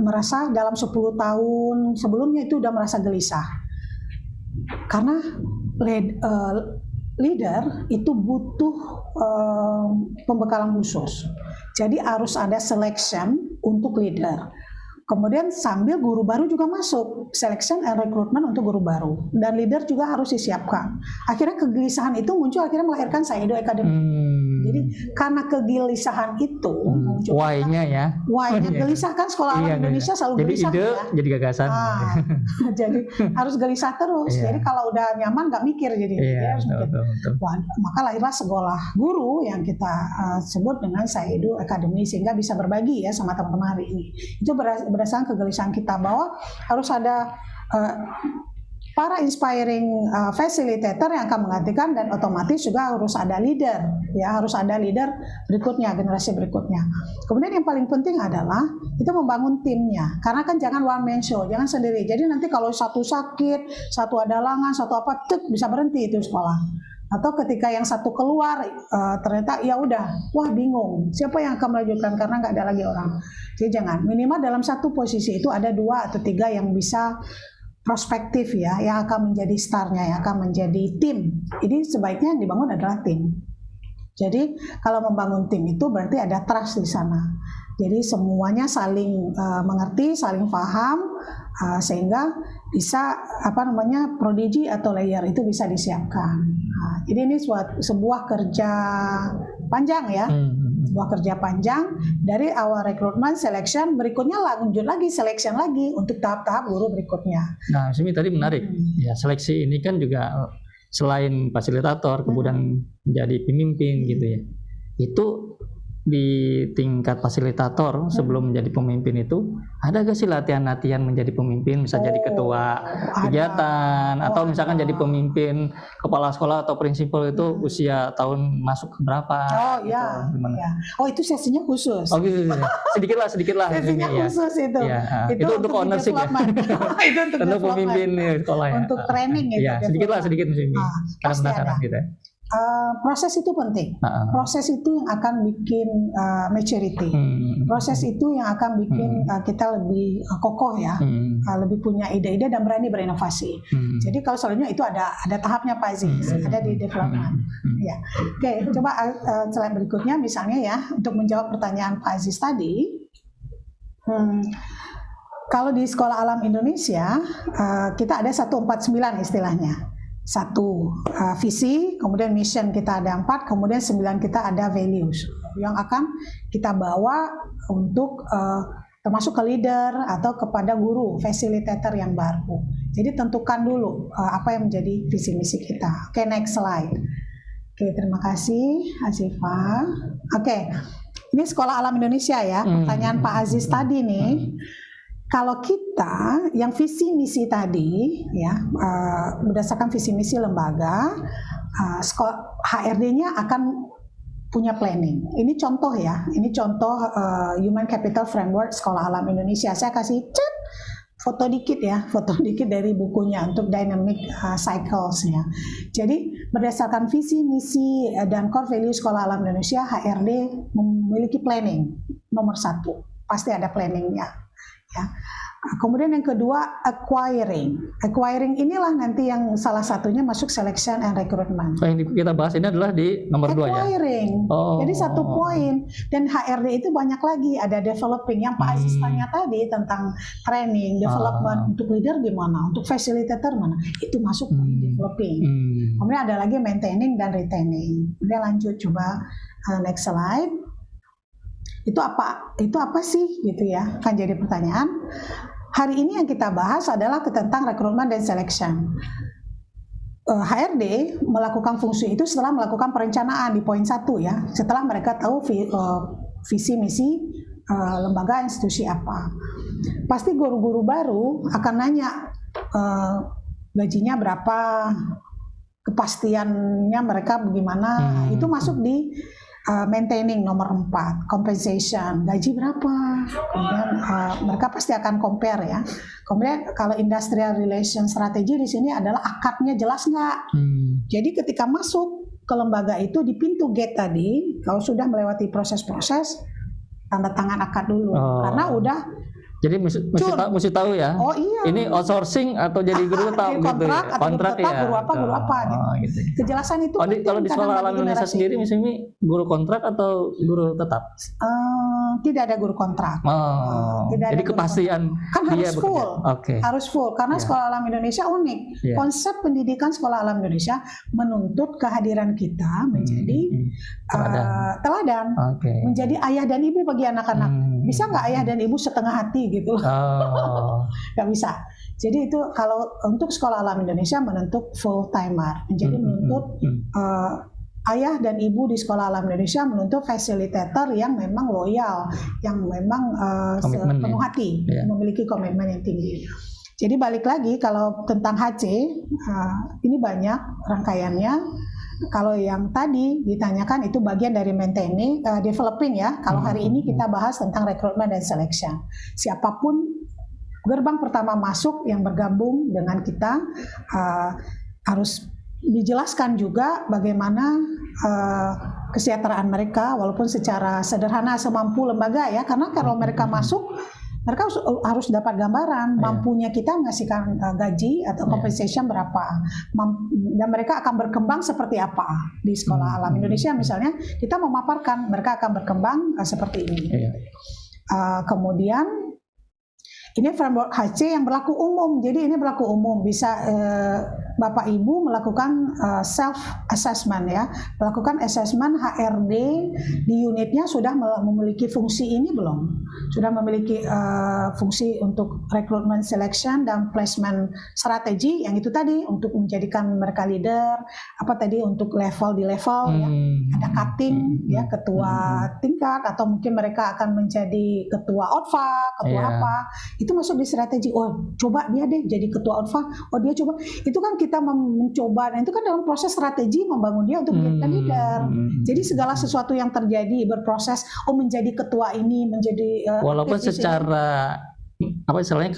Speaker 1: merasa dalam 10 tahun sebelumnya itu udah merasa gelisah. Karena leader itu butuh pembekalan khusus. Jadi harus ada selection untuk leader. Kemudian sambil guru baru juga masuk, selection and recruitment untuk guru baru, dan leader juga harus disiapkan. Akhirnya kegelisahan itu muncul, akhirnya melahirkan Saido Academy. Jadi karena kegelisahan itu,
Speaker 2: why-nya ya,
Speaker 1: why-nya gelisah kan Sekolah Alam Indonesia selalu
Speaker 2: jadi
Speaker 1: gelisah
Speaker 2: ide,
Speaker 1: ya.
Speaker 2: jadi gagasan.
Speaker 1: Jadi harus gelisah terus. Jadi kalau udah nyaman nggak mikir jadi. Harus mikir. Wah, maka lahirlah sekolah guru yang kita sebut dengan Saido Academy sehingga bisa berbagi ya sama teman-teman hari ini. Itu berdasarkan kegelisahan kita bahwa harus ada para inspiring facilitator yang akan menggantikan, dan otomatis juga harus ada leader ya, harus ada leader berikutnya, generasi berikutnya. Kemudian yang paling penting adalah itu membangun timnya, karena kan jangan one man show, jangan sendiri. Jadi nanti kalau satu sakit, satu ada halangan, satu apa, bisa berhenti itu sekolah. Atau ketika yang satu keluar ternyata ya udah, wah bingung siapa yang akan melanjutkan karena nggak ada lagi orang. Jadi jangan, minimal dalam satu posisi itu ada 2 atau 3 yang bisa prospektif ya, yang akan menjadi starnya, yang akan menjadi tim. Ini sebaiknya yang dibangun adalah tim. Jadi kalau membangun tim itu berarti ada trust di sana. Jadi semuanya saling mengerti, saling paham, sehingga bisa prodigi atau layer itu bisa disiapkan. Jadi ini sebuah kerja panjang ya. Sebuah kerja panjang dari awal rekrutmen, selection, berikutnya lanjut lagi selection lagi untuk tahap-tahap guru berikutnya.
Speaker 2: Nah, Simi tadi menarik. Ya, seleksi ini kan juga selain fasilitator kemudian menjadi pemimpin gitu ya. Itu di tingkat fasilitator sebelum menjadi pemimpin itu ada gak sih latihan-latihan menjadi pemimpin, bisa jadi ketua kegiatan atau misalkan jadi pemimpin kepala sekolah atau prinsipal itu usia tahun masuk berapa?
Speaker 1: Gitu, ya. Oh itu sesinya khusus.
Speaker 2: Oh gitu, sedikit lah.
Speaker 1: Sesinya khusus itu.
Speaker 2: Ya, itu untuk ownership ya.
Speaker 1: Itu
Speaker 2: untuk pemimpin sekolah ya.
Speaker 1: Untuk training itu.
Speaker 2: Ya, sedikit sini. Karena penasaran kita.
Speaker 1: Proses itu penting. Proses itu yang akan bikin maturity. Proses itu yang akan bikin kita lebih kokoh ya, lebih punya ide-ide dan berani berinovasi. Jadi kalau selanjutnya itu ada tahapnya Pak Aziz, ada di development. Ya. Oke, coba slide berikutnya misalnya ya, untuk menjawab pertanyaan Pak Aziz tadi. Kalau di Sekolah Alam Indonesia kita ada 149 istilahnya. 1 visi, kemudian mission kita ada 4, kemudian 9 kita ada values yang akan kita bawa untuk termasuk ke leader atau kepada guru, facilitator yang baru. Jadi tentukan dulu apa yang menjadi visi misi kita. Oke, next slide. Oke, terima kasih Asifa. Oke, ini Sekolah Alam Indonesia ya. Pertanyaan Pak Aziz tadi nih. Kalau kita yang visi misi tadi ya, berdasarkan visi misi lembaga, HRD-nya akan punya planning. Ini contoh ya, ini contoh Human Capital Framework Sekolah Alam Indonesia. Saya kasih foto dikit dari bukunya untuk dynamic cycles ya. Jadi berdasarkan visi, misi dan core value Sekolah Alam Indonesia, HRD memiliki planning nomor 1, pasti ada planningnya. Ya. Kemudian yang kedua acquiring inilah nanti yang salah satunya masuk selection and recruitment.
Speaker 2: So, yang kita bahas ini adalah di nomor 2 ya.
Speaker 1: Acquiring. Jadi 1 poin. Dan HRD itu banyak lagi, ada developing yang Pak Aziz tanya tadi tentang training, development untuk leader gimana, untuk facilitator mana, itu masuk developing. Kemudian ada lagi maintaining dan retaining. Kemudian lanjut coba next slide. Itu apa sih gitu ya, kan jadi pertanyaan. Hari ini yang kita bahas adalah tentang rekrutmen dan selection. HRD melakukan fungsi itu setelah melakukan perencanaan di poin 1 ya, setelah mereka tahu visi misi lembaga institusi apa. Pasti guru-guru baru akan nanya gajinya berapa, kepastiannya mereka bagaimana, itu masuk di maintaining nomor 4, compensation, gaji berapa, kemudian mereka pasti akan compare ya. Kemudian kalau industrial relation strategi di sini adalah akadnya jelas nggak? Jadi ketika masuk ke lembaga itu di pintu gate tadi, kalau sudah melewati proses-proses, tanda tangan akad dulu, karena udah.
Speaker 2: Jadi mesti tahu ya.
Speaker 1: Oh iya.
Speaker 2: Ini outsourcing atau jadi guru tetap gitu
Speaker 1: kontrak,
Speaker 2: ya. Kontrak ya.
Speaker 1: Guru apa gitu. Kejelasan itu.
Speaker 2: Kalau di Sekolah Alam Indonesia sendiri misalnya guru kontrak atau guru tetap?
Speaker 1: Tidak ada guru kontrak.
Speaker 2: Jadi kepastian
Speaker 1: kan
Speaker 2: dia
Speaker 1: harus full.
Speaker 2: Okay.
Speaker 1: Harus full karena Sekolah Alam Indonesia unik. Konsep pendidikan Sekolah Alam Indonesia menuntut kehadiran kita menjadi teladan. Menjadi ayah dan ibu bagi anak-anak. Bisa nggak ayah dan ibu setengah hati gitu? Nggak bisa. Jadi itu kalau untuk Sekolah Alam Indonesia menuntut full timer. Menjadi menuntut ayah dan ibu di Sekolah Alam Indonesia menuntut fasilitator yang memang loyal, yang memang sepenuh hati, memiliki komitmen yang tinggi. Jadi balik lagi kalau tentang HC, ini banyak rangkaiannya. Kalau yang tadi ditanyakan itu bagian dari maintaining, developing ya. Kalau hari ini kita bahas tentang rekrutmen dan selection. Siapapun gerbang pertama masuk yang bergabung dengan kita harus dijelaskan juga bagaimana kesejahteraan mereka, walaupun secara sederhana semampu lembaga ya. Karena kalau mereka masuk, mereka harus dapat gambaran mampunya kita mengasihkan gaji atau compensation berapa, dan mereka akan berkembang seperti apa di Sekolah Alam Indonesia misalnya. Kita memaparkan mereka akan berkembang seperti ini. Kemudian ini framework HC yang berlaku umum. Jadi ini berlaku umum, bisa Bapak Ibu melakukan self assessment ya, melakukan assessment HRD di unitnya sudah memiliki fungsi ini belum? Sudah memiliki fungsi untuk recruitment selection dan placement strategi yang itu tadi untuk menjadikan mereka leader, apa tadi untuk level di level ya, ada cutting ya, ketua tingkat atau mungkin mereka akan menjadi ketua OTFA, ketua apa? Itu masuk di strategi. Oh, coba dia deh jadi ketua OTFA. Oh, dia coba. Itu kan kita mencoba. Nah, itu kan dalam proses strategi membangun dia untuk menjadi leader. Jadi segala sesuatu yang terjadi berproses. Oh, menjadi ketua ini, menjadi
Speaker 2: walaupun secara apa istilahnya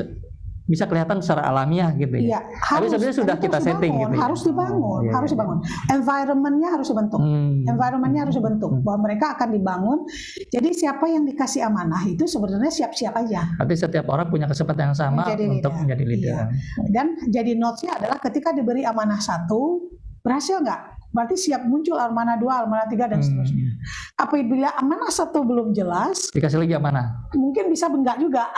Speaker 2: bisa kelihatan secara alamiah gitu ya.
Speaker 1: Iya,
Speaker 2: tapi sebenarnya sudah kita setting gitu.
Speaker 1: Harus dibangun, harus dibangun. Environment-nya harus dibentuk. Environment-nya harus dibentuk bahwa mereka akan dibangun. Jadi siapa yang dikasih amanah itu sebenarnya siap-siap aja.
Speaker 2: Berarti setiap orang punya kesempatan yang sama untuk menjadi leader.
Speaker 1: Iya. Dan jadi notes-nya adalah ketika diberi amanah 1, berhasil nggak? Berarti siap muncul amanah 2, amanah 3 dan seterusnya. Apabila amanah 1 belum jelas,
Speaker 2: dikasih lagi amanah.
Speaker 1: Mungkin bisa enggak juga.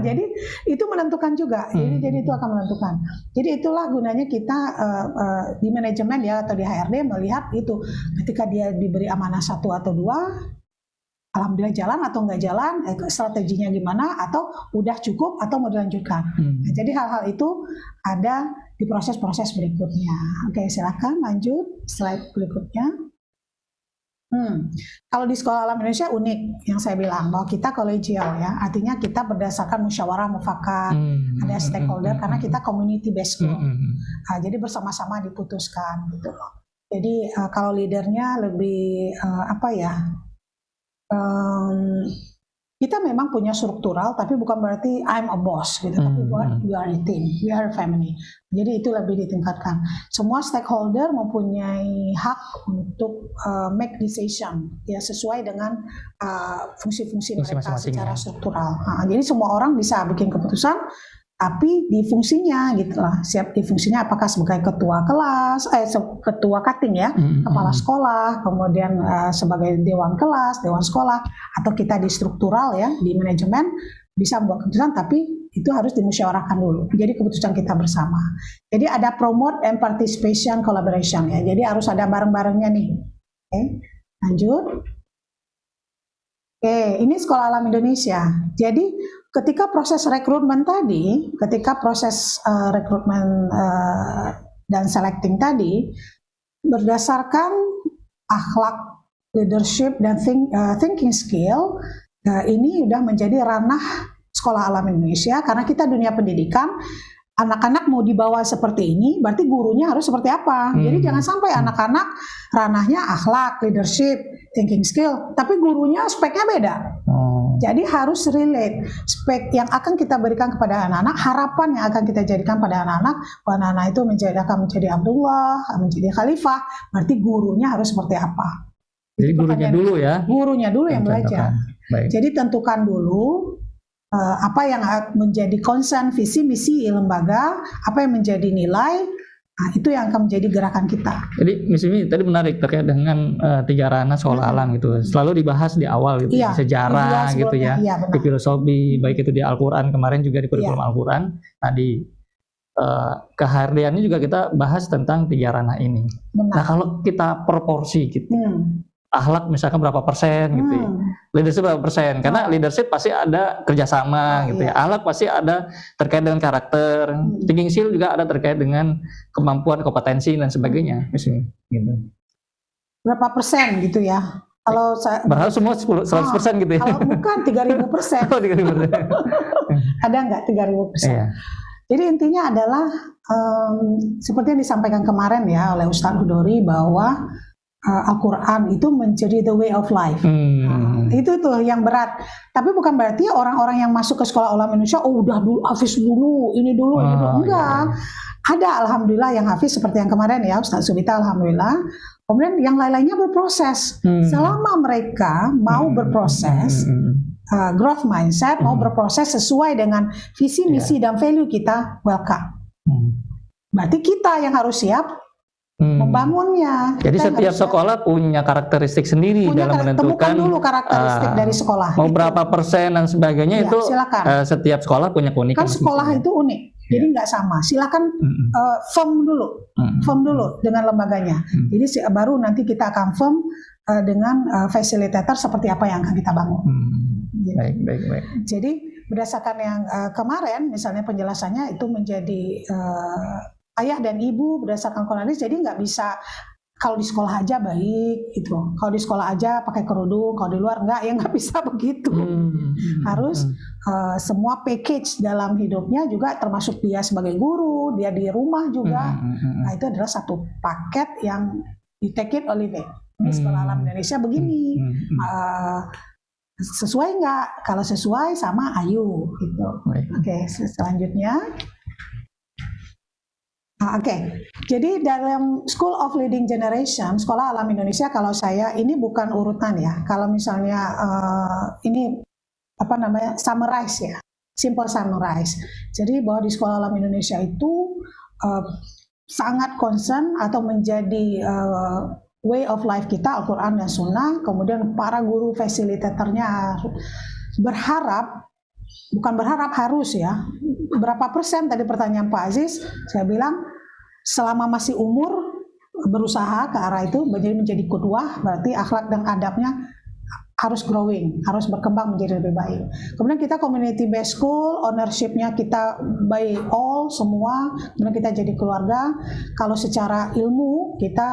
Speaker 1: Jadi itu menentukan juga. Jadi itu akan menentukan. Jadi itulah gunanya kita di manajemen ya atau di HRD melihat itu. Ketika dia diberi amanah 1 atau 2, alhamdulillah jalan atau enggak jalan, strateginya gimana, atau udah cukup atau mau dilanjutkan. Nah, jadi hal-hal itu ada di proses-proses berikutnya. Oke, silakan lanjut slide berikutnya. Kalau di Sekolah Alam Indonesia unik yang saya bilang bahwa kita kolegial ya, artinya kita berdasarkan musyawarah mufakat, ada stakeholder karena kita community based school. Jadi bersama-sama diputuskan gitu loh. Jadi kalau leadernya lebih kita memang punya struktural, tapi bukan berarti I'm a boss gitu. Tapi we are a team, we are a family. Jadi itu lebih ditingkatkan. Semua stakeholder mempunyai hak untuk make decision ya sesuai dengan fungsi-fungsi mereka
Speaker 2: masing-masing
Speaker 1: secara
Speaker 2: ya.
Speaker 1: struktural. Jadi semua orang bisa bikin keputusan, tapi di fungsinya gitulah. Siap di fungsinya apakah sebagai ketua kelas, ketua cutting ya, kepala sekolah, kemudian sebagai dewan kelas, dewan sekolah, atau kita di struktural ya, di manajemen bisa membuat keputusan, tapi itu harus dimusyawarahkan dulu. Jadi keputusan kita bersama. Jadi ada promote and participation collaboration ya. Jadi harus ada bareng-barengnya nih. Oke, lanjut. Oke, ini Sekolah Alam Indonesia. Jadi ketika proses rekrutmen tadi, dan selecting tadi, berdasarkan akhlak, leadership, dan thinking skill, ini udah menjadi ranah Sekolah Alam Indonesia, karena kita dunia pendidikan, anak-anak mau dibawa seperti ini, berarti gurunya harus seperti apa. Jadi jangan sampai anak-anak ranahnya akhlak, leadership, thinking skill, tapi gurunya speknya beda. Jadi harus relate spek yang akan kita berikan kepada anak-anak, harapan yang akan kita jadikan pada anak-anak, bahwa anak-anak itu akan menjadi Abdullah, menjadi Khalifah, berarti gurunya harus seperti apa.
Speaker 2: Jadi gurunya dulu ya?
Speaker 1: Gurunya dulu yang belajar.
Speaker 2: Baik.
Speaker 1: Jadi tentukan dulu apa yang menjadi concern, visi, misi lembaga, apa yang menjadi nilai. Nah, itu yang akan menjadi gerakan kita.
Speaker 2: Jadi Miss Imi tadi menarik terkait dengan 3 ranah sekolah alam gitu. Selalu dibahas di awal gitu,
Speaker 1: iya,
Speaker 2: sejarah gitu ya,
Speaker 1: iya,
Speaker 2: di filosofi, baik itu di Al-Quran, kemarin juga di kurikulum Al-Quran. Nah di kehariannya juga kita bahas tentang 3 ranah ini.
Speaker 1: Benar.
Speaker 2: Nah kalau kita proporsi gitu, akhlak misalkan berapa persen gitu ya. Leadership berapa persen, karena leadership pasti ada kerjasama gitu ya. Akhlak pasti ada terkait dengan karakter, thinking skill juga ada terkait dengan kemampuan, kompetensi dan sebagainya misalnya gitu.
Speaker 1: Berapa persen gitu ya? Kalau saya
Speaker 2: berharap semua 100% gitu ya.
Speaker 1: Kalau bukan 3.000%.
Speaker 2: Oh, 3.000%.
Speaker 1: Ada nggak 3.000%?
Speaker 2: Iya.
Speaker 1: Jadi intinya adalah seperti yang disampaikan kemarin ya oleh Ustadz Hudori, bahwa Al-Quran itu menjadi the way of life. Itu tuh yang berat. Tapi bukan berarti orang-orang yang masuk ke Sekolah Alam Indonesia, udah dulu hafiz dulu, ini dulu, ini dulu. Enggak. Ada alhamdulillah yang hafiz seperti yang kemarin ya Ustadz Subita, alhamdulillah. Kemudian yang lain-lainnya berproses. Selama mereka mau berproses, growth mindset, mau berproses sesuai dengan visi, misi, dan value kita, welcome. Berarti kita yang harus siap membangunnya.
Speaker 2: Jadi setiap sekolah punya karakteristik sendiri dalam menentukan.
Speaker 1: Temukan dulu karakteristik dari sekolah.
Speaker 2: Mau berapa persen dan sebagainya itu setiap sekolah punya keunikan.
Speaker 1: Kan sekolah itu unik, jadi nggak sama. Silakan firm dulu dengan lembaganya. Jadi baru nanti kita akan firm dengan facilitator seperti apa yang akan kita bangun.
Speaker 2: Baik.
Speaker 1: Jadi berdasarkan yang kemarin, misalnya penjelasannya itu menjadi ayah dan ibu berdasarkan kronologis, jadi nggak bisa kalau di sekolah aja baik gitu, kalau di sekolah aja pakai kerudung, kalau di luar nggak bisa begitu. Harus semua package dalam hidupnya juga, termasuk dia sebagai guru, dia di rumah juga. Nah itu adalah satu paket yang you take it or leave it. Ini Sekolah Alam Indonesia begini. Sesuai nggak? Kalau sesuai sama ayo gitu. Oke, selanjutnya. Jadi dalam School of Leading Generation, Sekolah Alam Indonesia, kalau saya ini bukan urutan ya. Kalau misalnya ini summarize ya, simple summarize. Jadi bahwa di Sekolah Alam Indonesia itu sangat concern atau menjadi way of life kita, Al-Quran dan Sunnah. Kemudian para guru fasilitatornya harus ya. Berapa persen tadi pertanyaan Pak Aziz, saya bilang selama masih umur berusaha ke arah itu menjadi qudwah, berarti akhlak dan adabnya harus growing, harus berkembang menjadi lebih baik. Kemudian kita community based school, ownership-nya kita by all semua, kemudian kita jadi keluarga. Kalau secara ilmu kita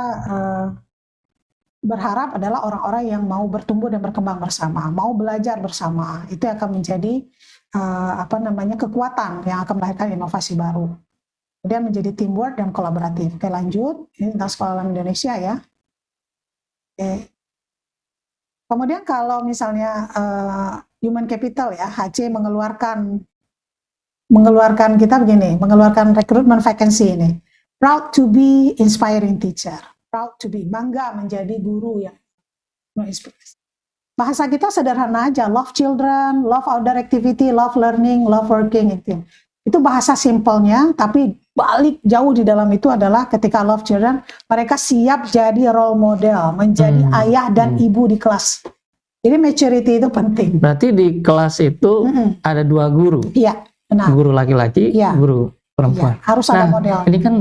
Speaker 1: berharap adalah orang-orang yang mau bertumbuh dan berkembang bersama, mau belajar bersama. Itu akan menjadi kekuatan yang akan melahirkan inovasi baru. kemudian menjadi teamwork dan kolaboratif. Oke, lanjut. Ini tentang Sekolah Alam Indonesia ya. Oke. Kemudian kalau misalnya human capital ya, HC mengeluarkan kita begini, mengeluarkan recruitment vacancy ini. Proud to be inspiring teacher. Proud to be, bangga menjadi guru yang menginspirasi. Bahasa kita sederhana aja, love children, love outdoor activity, love learning, love working, itu bahasa simpelnya, tapi balik jauh di dalam itu adalah ketika love children, mereka siap jadi role model, menjadi ayah dan ibu di kelas. Jadi maturity itu penting.
Speaker 2: Berarti di kelas itu ada 2 guru.
Speaker 1: Iya, benar.
Speaker 2: Guru laki-laki,
Speaker 1: Iya.
Speaker 2: guru perempuan.
Speaker 1: Iya, harus ada model.
Speaker 2: Ini kan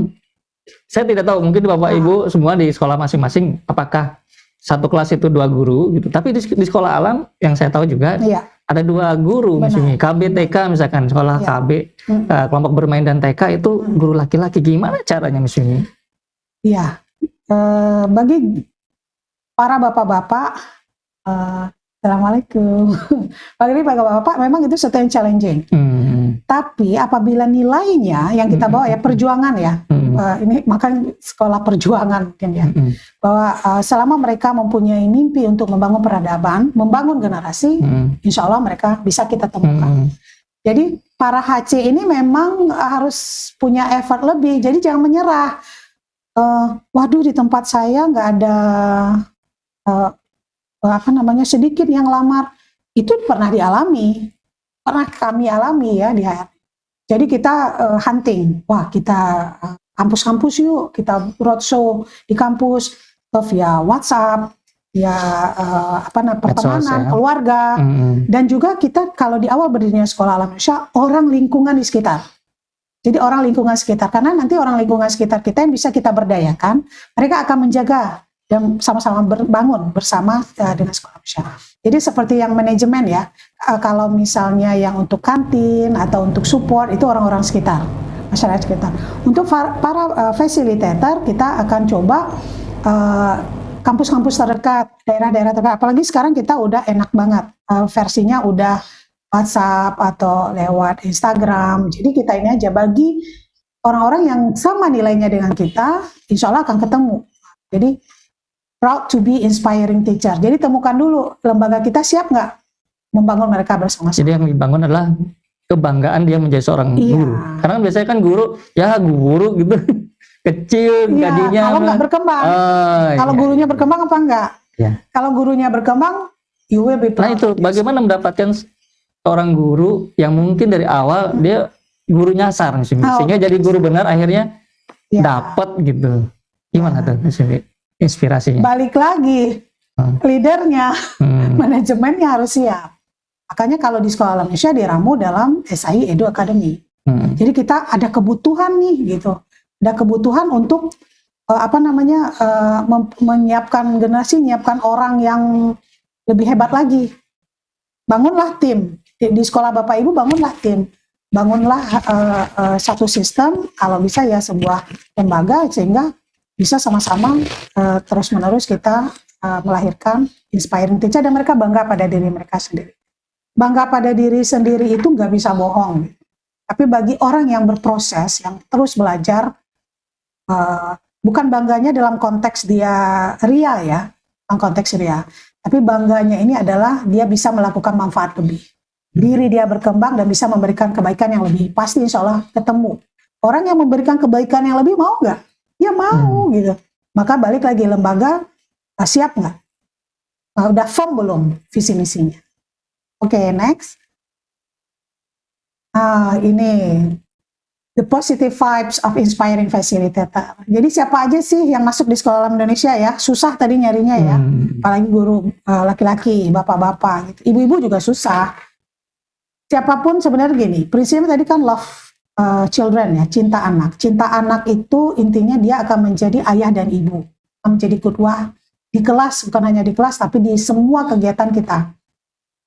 Speaker 2: saya tidak tahu, mungkin Bapak Ibu semua di sekolah masing-masing apakah satu kelas itu 2 guru gitu. Tapi di sekolah alam yang saya tahu juga
Speaker 1: Iya.
Speaker 2: ada 2 guru, misalnya KB TK misalkan sekolah
Speaker 1: Iya.
Speaker 2: KB kelompok bermain dan TK itu guru laki-laki. Gimana caranya misalnya?
Speaker 1: Iya. Bagi para bapak-bapak, Assalamualaikum. Bagi bapak-bapak memang itu sesuatu yang challenging. Tapi apabila nilainya yang kita bawa ya perjuangan ya, ini makanya sekolah perjuangan mungkin ya, bahwa selama mereka mempunyai mimpi untuk membangun peradaban, membangun generasi, insya Allah mereka bisa kita temukan. Jadi para HC ini memang harus punya effort lebih, jadi jangan menyerah. Waduh, di tempat saya nggak ada sedikit yang lamar, itu pernah dialami. Pernah kami alami ya di HR. Jadi kita hunting, wah kita kampus-kampus yuk, kita roadshow di kampus, via WhatsApp, via pertemanan, keluarga, dan juga kita kalau di awal berdirinya Sekolah Alam Indonesia, orang lingkungan di sekitar. Jadi orang lingkungan sekitar, karena nanti orang lingkungan sekitar kita yang bisa kita berdayakan, mereka akan menjaga dan sama-sama berbangun bersama dengan Sekolah Indonesia. Jadi seperti yang manajemen ya, kalau misalnya yang untuk kantin atau untuk support itu orang-orang sekitar, masyarakat sekitar. Untuk para facilitator kita akan coba kampus-kampus terdekat, daerah-daerah terdekat. Apalagi sekarang kita udah enak banget, versinya udah WhatsApp atau lewat Instagram. Jadi kita ini aja bagi orang-orang yang sama nilainya dengan kita, insya Allah akan ketemu. Jadi proud to be inspiring teacher. Jadi temukan dulu lembaga kita siap nggak membangun mereka bersama-sama.
Speaker 2: Jadi yang dibangun adalah kebanggaan dia menjadi seorang guru. Karena biasanya kan guru gitu kecil gajinya.
Speaker 1: Kalau nggak berkembang, kalau gurunya berkembang apa enggak? Kalau gurunya berkembang, you will be proud.
Speaker 2: Nah itu bagaimana mendapatkan seorang guru yang mungkin dari awal dia guru nyasar misalnya, sehingga jadi guru benar akhirnya dapat gitu. Gimana tuh misalnya? Inspirasinya.
Speaker 1: Balik lagi, leadernya, manajemennya harus siap. Makanya kalau di Sekolah Alam Indonesia diramu dalam SI Edu Academy. Jadi kita ada kebutuhan nih gitu, ada kebutuhan untuk menyiapkan generasi, menyiapkan orang yang lebih hebat lagi. Bangunlah tim di sekolah Bapak Ibu, bangunlah tim, bangunlah satu sistem, kalau bisa ya sebuah lembaga sehingga bisa sama-sama terus-menerus kita melahirkan inspiring teacher dan mereka bangga pada diri mereka sendiri. Bangga pada diri sendiri itu nggak bisa bohong. Tapi bagi orang yang berproses, yang terus belajar, bukan bangganya dalam konteks dia ria ya, dalam konteks ria. Tapi bangganya ini adalah dia bisa melakukan manfaat lebih. Diri dia berkembang dan bisa memberikan kebaikan yang lebih. Pasti insya Allah ketemu. Orang yang memberikan kebaikan yang lebih mau nggak? Ya mau gitu. Maka balik lagi lembaga siap nggak? Udah firm belum visi misinya? Oke, next. Ini the positive vibes of inspiring facilitator. Jadi siapa aja sih yang masuk di Sekolah Alam Indonesia ya? Susah tadi nyarinya ya. Apalagi guru laki-laki, bapak-bapak gitu. Ibu-ibu juga susah. Siapapun sebenarnya gini, prinsipnya tadi kan love children ya, cinta anak. Cinta anak itu intinya dia akan menjadi ayah dan ibu, akan menjadi qudwah di kelas, bukan hanya di kelas tapi di semua kegiatan kita.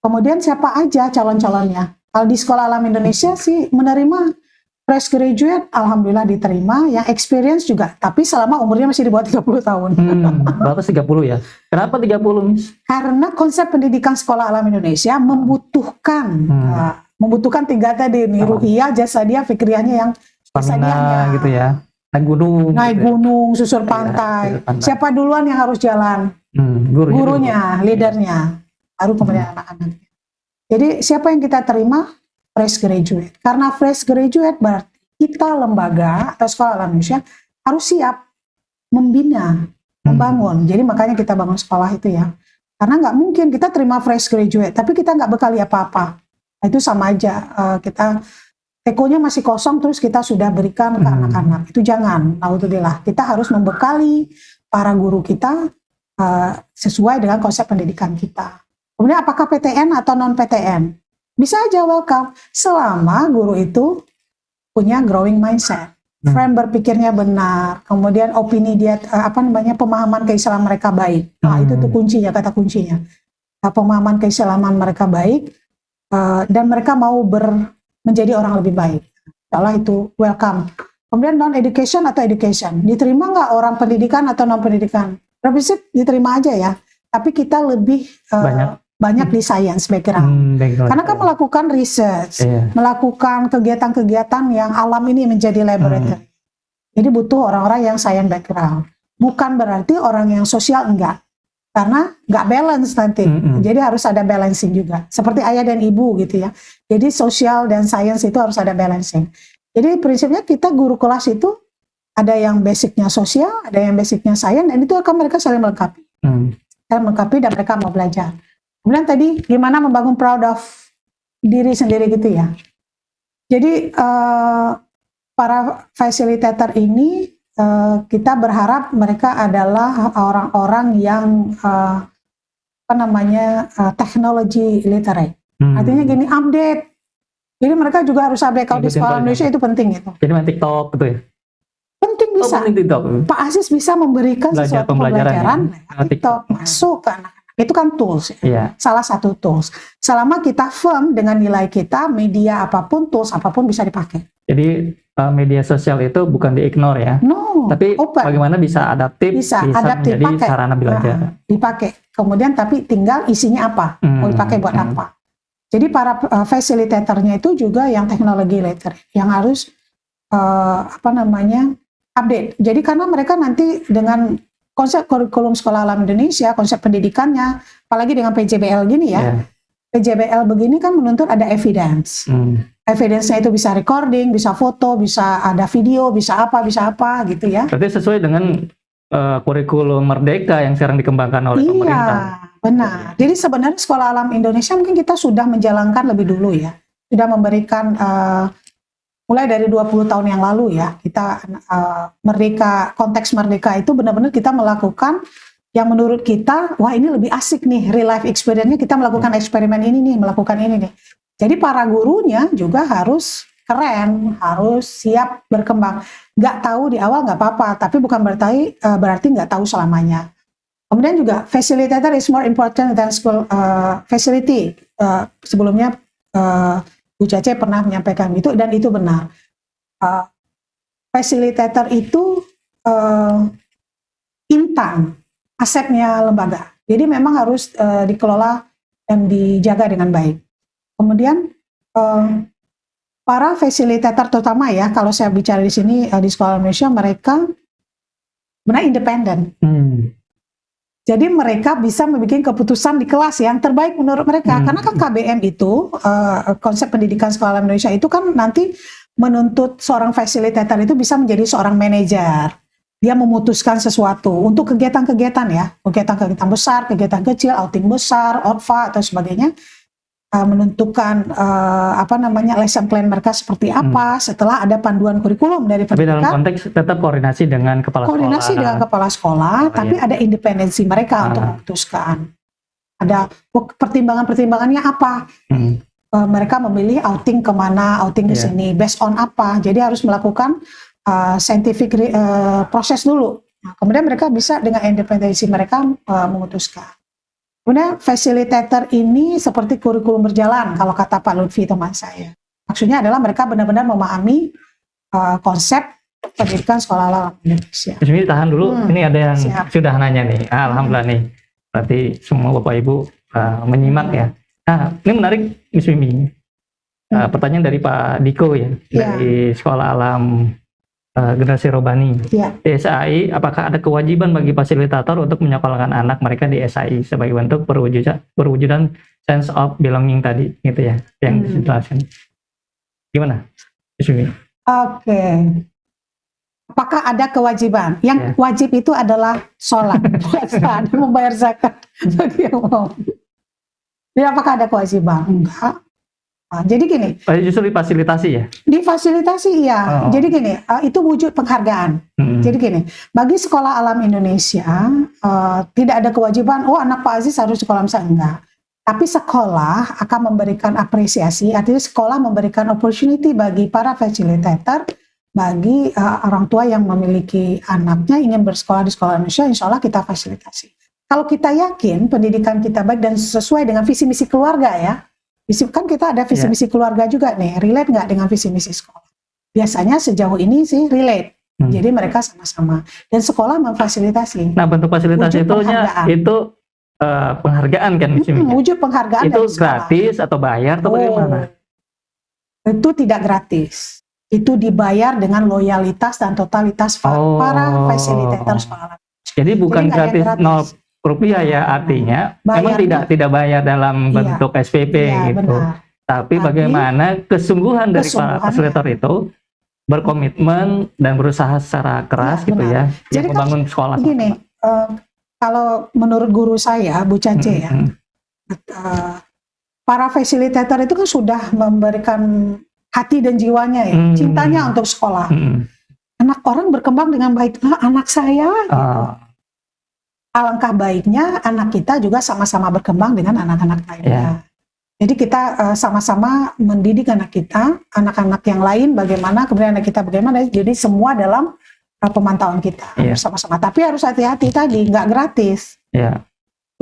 Speaker 1: Kemudian siapa aja calon-calonnya? Kalau di Sekolah Alam Indonesia sih menerima fresh graduate, alhamdulillah diterima, yang experience juga, tapi selama umurnya masih di bawah 30 tahun.
Speaker 2: Berapa 30 ya? Kenapa 30, Miss?
Speaker 1: Karena konsep pendidikan Sekolah Alam Indonesia membutuhkan 3 tadi nih, ruhiyah, jasadiyah, fikriyahnya yang
Speaker 2: Stamina gitu ya. Naik gunung.
Speaker 1: Naik
Speaker 2: gitu ya.
Speaker 1: gunung, susur
Speaker 2: Iya,
Speaker 1: pantai.
Speaker 2: susur pantai.
Speaker 1: Siapa duluan yang harus jalan? Gurunya, leadernya, baru kemudian anak-anak. Jadi siapa yang kita terima? Fresh graduate. Karena fresh graduate berarti kita lembaga atau sekolah alam Indonesia harus siap membina, membangun. Jadi makanya kita bangun sekolah itu ya. Karena nggak mungkin kita terima fresh graduate, tapi kita nggak bekali apa-apa. Nah, itu sama aja. Kita tekonya masih kosong, terus kita sudah berikan ke anak-anak. Itu jangan. Naudzubillah. Kita harus membekali para guru kita sesuai dengan konsep pendidikan kita. Kemudian apakah PTN atau non PTN? Bisa aja welcome, selama guru itu punya growing mindset, frame berpikirnya benar, kemudian opini dia pemahaman keislaman mereka baik. Nah, itu tuh kuncinya, kata kuncinya. Nah, pemahaman keislaman mereka baik dan mereka mau menjadi orang lebih baik. Setelah itu welcome. Kemudian non education atau education, diterima nggak orang pendidikan atau non pendidikan? Prinsip diterima aja ya, tapi kita lebih banyak di science background. Karena kan melakukan research, melakukan kegiatan-kegiatan yang alam ini menjadi laboratory. Jadi butuh orang-orang yang science background. Bukan berarti orang yang sosial enggak. Karena nggak balance nanti. Jadi harus ada balancing juga. Seperti ayah dan ibu gitu ya. Jadi sosial dan science itu harus ada balancing. Jadi prinsipnya kita guru kelas itu ada yang basicnya sosial, ada yang basicnya science, dan itu akan mereka saling melengkapi. Saling melengkapi dan mereka mau belajar. Kemudian tadi gimana membangun proud of diri sendiri gitu ya. Jadi para fasilitator ini kita berharap mereka adalah orang-orang yang technology literate. Artinya gini, update. Jadi mereka juga harus update. Kalau di sekolah Indonesia itu penting itu.
Speaker 2: Jadi main TikTok gitu ya?
Speaker 1: Penting bisa. Pak Aziz bisa memberikan sesuatu pembelajaran TikTok masuk ke anak. Itu kan tools, salah satu tools. Selama kita firm dengan nilai kita, media apapun, tools apapun bisa dipakai.
Speaker 2: Jadi media sosial itu bukan di-ignore ya, tapi open. Bagaimana bisa adaptif, bisa menjadi dipakai. Sarana belajar.
Speaker 1: Dipakai. Kemudian tapi tinggal isinya apa, mau dipakai buat apa. Jadi para fasilitatornya itu juga yang teknologi literate, yang harus update. Jadi karena mereka nanti dengan konsep kurikulum sekolah alam Indonesia, konsep pendidikannya, apalagi dengan PJBL gini ya, PJBL begini kan menuntut ada evidence. Evidence-nya itu bisa recording, bisa foto, bisa ada video, bisa apa gitu ya.
Speaker 2: Berarti sesuai dengan kurikulum Merdeka yang sekarang dikembangkan oleh pemerintah. Iya,
Speaker 1: benar. Jadi sebenarnya sekolah alam Indonesia mungkin kita sudah menjalankan lebih dulu ya. Sudah memberikan mulai dari 20 tahun yang lalu ya, kita konteks merdeka itu benar-benar kita melakukan yang menurut kita, wah ini lebih asik nih, real life experience-nya kita melakukan eksperimen ini nih, melakukan ini nih. Jadi para gurunya juga harus keren, harus siap berkembang. Nggak tahu di awal nggak apa-apa, tapi bukan berarti nggak tahu selamanya. Kemudian juga facilitator is more important than school facility. Sebelumnya Bu Cece pernah menyampaikan itu, dan itu benar. Fasilitator itu intan, asetnya lembaga. Jadi memang harus dikelola dan dijaga dengan baik. Kemudian para fasilitator terutama ya, kalau saya bicara di sini di Sekolah Indonesia, mereka benar independen. Jadi mereka bisa membuat keputusan di kelas yang terbaik menurut mereka. Karena kan KBM itu, konsep pendidikan sekolah Indonesia itu kan nanti menuntut seorang fasilitator itu bisa menjadi seorang manajer. Dia memutuskan sesuatu untuk kegiatan-kegiatan ya, kegiatan-kegiatan besar, kegiatan kecil, outing besar, OTVA atau sebagainya. Menentukan lesson plan mereka seperti apa setelah ada panduan kurikulum dari pendidikan.
Speaker 2: Tapi dalam konteks tetap koordinasi dengan kepala sekolah.
Speaker 1: Koordinasi dengan kepala sekolah, tapi ada independensi mereka untuk memutuskan. Ada pertimbangannya apa? Mereka memilih outing kemana, outing ke sini, based on apa? Jadi harus melakukan scientific proses dulu. Nah, kemudian mereka bisa dengan independensi mereka memutuskan. Kemudian fasilitator ini seperti kurikulum berjalan kalau kata Pak Lutfi teman saya. Maksudnya adalah mereka benar-benar memahami konsep pendidikan sekolah alam Indonesia.
Speaker 2: Bismi tahan dulu, ini ada yang sudah nanya nih. Alhamdulillah nih. Berarti semua Bapak Ibu menyimak ya. Nah, ini menarik Bismi. Pertanyaan dari Pak Diko ya,
Speaker 1: Ya.
Speaker 2: dari Sekolah Alam Generasi Robani.
Speaker 1: Ya.
Speaker 2: Di SAI, apakah ada kewajiban bagi fasilitator untuk menyekolahkan anak mereka di SAI sebagai bentuk perwujudan sense of belonging tadi, gitu ya, yang dijelaskan. Gimana, Yusmi?
Speaker 1: Oke. Apakah ada kewajiban? Yang wajib itu adalah sholat, puasa, dan membayar zakat bagi yang mau. Jadi apakah ada kewajiban? Enggak. Nah, jadi gini,
Speaker 2: Justru difasilitasi ya?
Speaker 1: difasilitasi ya. Jadi gini, itu wujud penghargaan. Jadi gini, bagi Sekolah Alam Indonesia tidak ada kewajiban, oh anak Pak Aziz harus sekolah misalnya, enggak. Tapi sekolah akan memberikan apresiasi, artinya sekolah memberikan opportunity bagi para facilitator, bagi orang tua yang memiliki anaknya ingin bersekolah di sekolah Indonesia, insya Allah kita fasilitasi. Kalau kita yakin pendidikan kita baik dan sesuai dengan visi misi keluarga ya, kan kita ada visi misi keluarga juga nih, relate nggak dengan visi misi sekolah? Biasanya sejauh ini sih relate, jadi mereka sama-sama dan sekolah memfasilitasi.
Speaker 2: Nah, bentuk fasilitasi itu penghargaan kan?
Speaker 1: Wujud penghargaan
Speaker 2: itu
Speaker 1: dari sekolah.
Speaker 2: Gratis atau bayar atau bagaimana?
Speaker 1: Itu tidak gratis. Itu dibayar dengan loyalitas dan totalitas para fasilitator sekolah.
Speaker 2: Jadi bukan gratis 0 rupiah ya, artinya memang tidak bayar dalam bentuk SPP gitu. Benar. Tapi bagaimana kesungguhan dari para fasilitator itu berkomitmen dan berusaha secara keras gitu ya, jadi membangun sekolah.
Speaker 1: Begini, kalau menurut guru saya, Bu Cace ya, para fasilitator itu kan sudah memberikan hati dan jiwanya ya, cintanya untuk sekolah. Anak orang berkembang dengan baik, anak saya. Gitu. Alangkah baiknya anak kita juga sama-sama berkembang dengan anak-anak lainnya. Jadi kita sama-sama mendidik anak kita, anak-anak yang lain bagaimana, kemudian anak kita bagaimana. Jadi semua dalam pemantauan kita bersama-sama. Tapi harus hati-hati tadi, nggak gratis.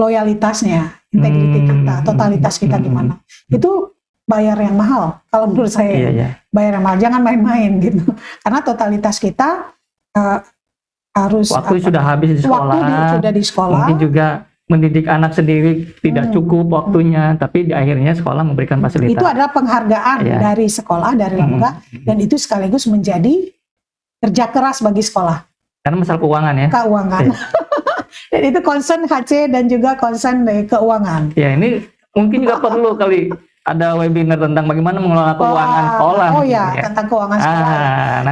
Speaker 1: Loyalitasnya, integriti kita, totalitas kita gimana. Itu bayar yang mahal. Kalau menurut saya, bayar yang mahal. Jangan main-main gitu. Karena totalitas kita harus
Speaker 2: sudah habis di sekolah.
Speaker 1: Waktu sudah di sekolah.
Speaker 2: Mungkin juga mendidik anak sendiri tidak cukup waktunya, tapi di akhirnya sekolah memberikan fasilitas.
Speaker 1: Itu adalah penghargaan dari sekolah, dari lembaga, dan itu sekaligus menjadi kerja keras bagi sekolah.
Speaker 2: Karena masalah keuangan ya.
Speaker 1: Keuangan. Dan itu concern HC dan juga concern dari keuangan.
Speaker 2: Ya, ini mungkin juga perlu kali ada webinar tentang bagaimana mengelola keuangan sekolah.
Speaker 1: Oh ya, tentang keuangan sekolah.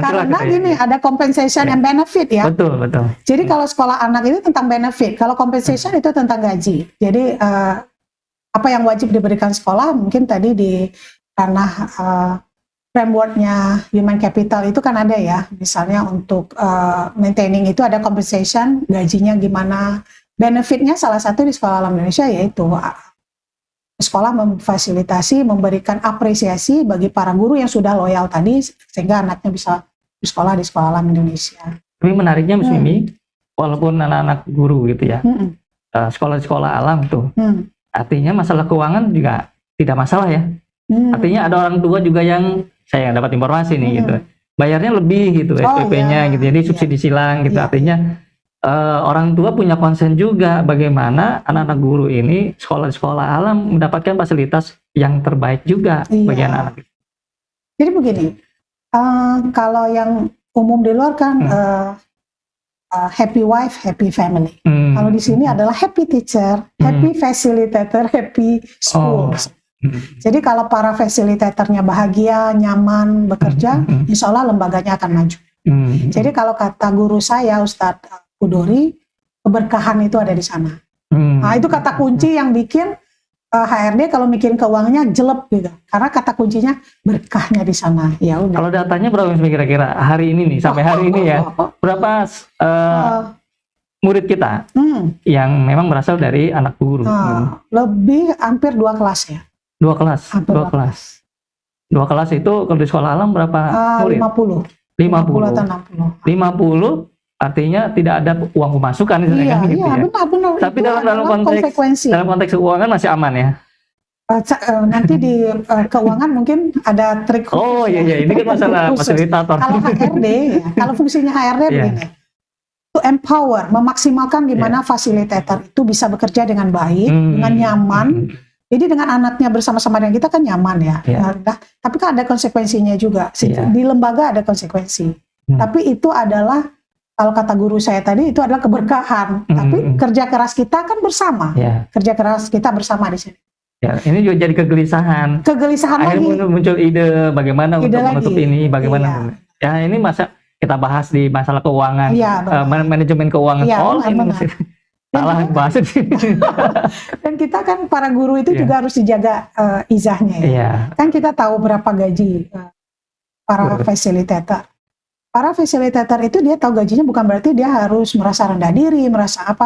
Speaker 1: Karena gini, ada compensation and benefit ya.
Speaker 2: Betul.
Speaker 1: Jadi kalau sekolah anak itu tentang benefit, kalau compensation itu tentang gaji. Jadi apa yang wajib diberikan sekolah, mungkin tadi di ranah frameworknya human capital itu kan ada ya. Misalnya untuk maintaining itu ada compensation, gajinya gimana. Benefitnya salah satu di Sekolah Alam Indonesia yaitu sekolah memfasilitasi, memberikan apresiasi bagi para guru yang sudah loyal tadi, sehingga anaknya bisa bersekolah di Sekolah Alam Indonesia.
Speaker 2: Tapi menariknya Mas Mimi, walaupun anak-anak guru gitu ya, sekolah-sekolah alam tuh, artinya masalah keuangan juga tidak masalah ya. Artinya ada orang tua juga yang, saya dapat informasi nih gitu, bayarnya lebih gitu, SPP-nya gitu, jadi subsidi silang gitu, artinya orang tua punya konsen juga bagaimana anak-anak guru ini sekolah-sekolah alam mendapatkan fasilitas yang terbaik juga bagi anak-anak.
Speaker 1: Jadi begini, kalau yang umum di luar kan happy wife, happy family. Kalau di sini adalah happy teacher, happy facilitator, happy school. Jadi kalau para fasilitatornya bahagia, nyaman bekerja, insya Allah lembaganya akan maju. Jadi kalau kata guru saya, Ustadz Kudori, keberkahan itu ada di sana. Nah, itu kata kunci yang bikin HRD kalau mikirin keuangannya jelek gitu. Karena kata kuncinya berkahnya di sana. Ya udah.
Speaker 2: Kalau datanya berapa kira-kira hari ini nih, sampai hari ini ya, berapa murid kita yang memang berasal dari anak guru?
Speaker 1: Lebih hampir 2 kelas ya.
Speaker 2: 2 kelas. Hampir 2 kelas. 2 kelas itu kalau di sekolah alam berapa murid? 50
Speaker 1: atau 60.
Speaker 2: 50 artinya tidak ada uang pemasukan gitu ya.
Speaker 1: Benar.
Speaker 2: Tapi dalam konteks keuangan masih aman ya.
Speaker 1: Nanti di keuangan mungkin ada trik khusus.
Speaker 2: Oh iya, ini kan masalah fasilitator.
Speaker 1: Kalau HRD, kalau fungsinya HRD begini, to empower, memaksimalkan gimana fasilitator itu bisa bekerja dengan baik, dengan nyaman, Jadi dengan anaknya bersama-sama dengan kita kan nyaman ya.
Speaker 2: Iya.
Speaker 1: Nah, tapi kan ada konsekuensinya juga.
Speaker 2: Iya.
Speaker 1: Di lembaga ada konsekuensi.
Speaker 2: Hmm.
Speaker 1: Tapi itu adalah, kalau kata guru saya tadi, itu adalah keberkahan. Tapi kerja keras kita kan bersama.
Speaker 2: Ya.
Speaker 1: Kerja keras kita bersama di sini.
Speaker 2: Ya, ini juga jadi kegelisahan.
Speaker 1: Kegelisahan
Speaker 2: Akhirnya
Speaker 1: lagi.
Speaker 2: muncul ide bagaimana
Speaker 1: Ide
Speaker 2: untuk menutup
Speaker 1: lagi.
Speaker 2: ini, bagaimana.
Speaker 1: Iya.
Speaker 2: Ya, ini kita bahas di masalah keuangan,
Speaker 1: Iya, benar.
Speaker 2: manajemen keuangan.
Speaker 1: Iya,
Speaker 2: Ini
Speaker 1: benar.
Speaker 2: salah bahas di sini.
Speaker 1: Dan kita kan para guru itu
Speaker 2: Iya.
Speaker 1: juga harus dijaga izahnya ya.
Speaker 2: Iya.
Speaker 1: Kan kita tahu berapa gaji para
Speaker 2: Betul.
Speaker 1: fasilitator. Para fasilitator itu dia tahu gajinya, bukan berarti dia harus merasa rendah diri, merasa apa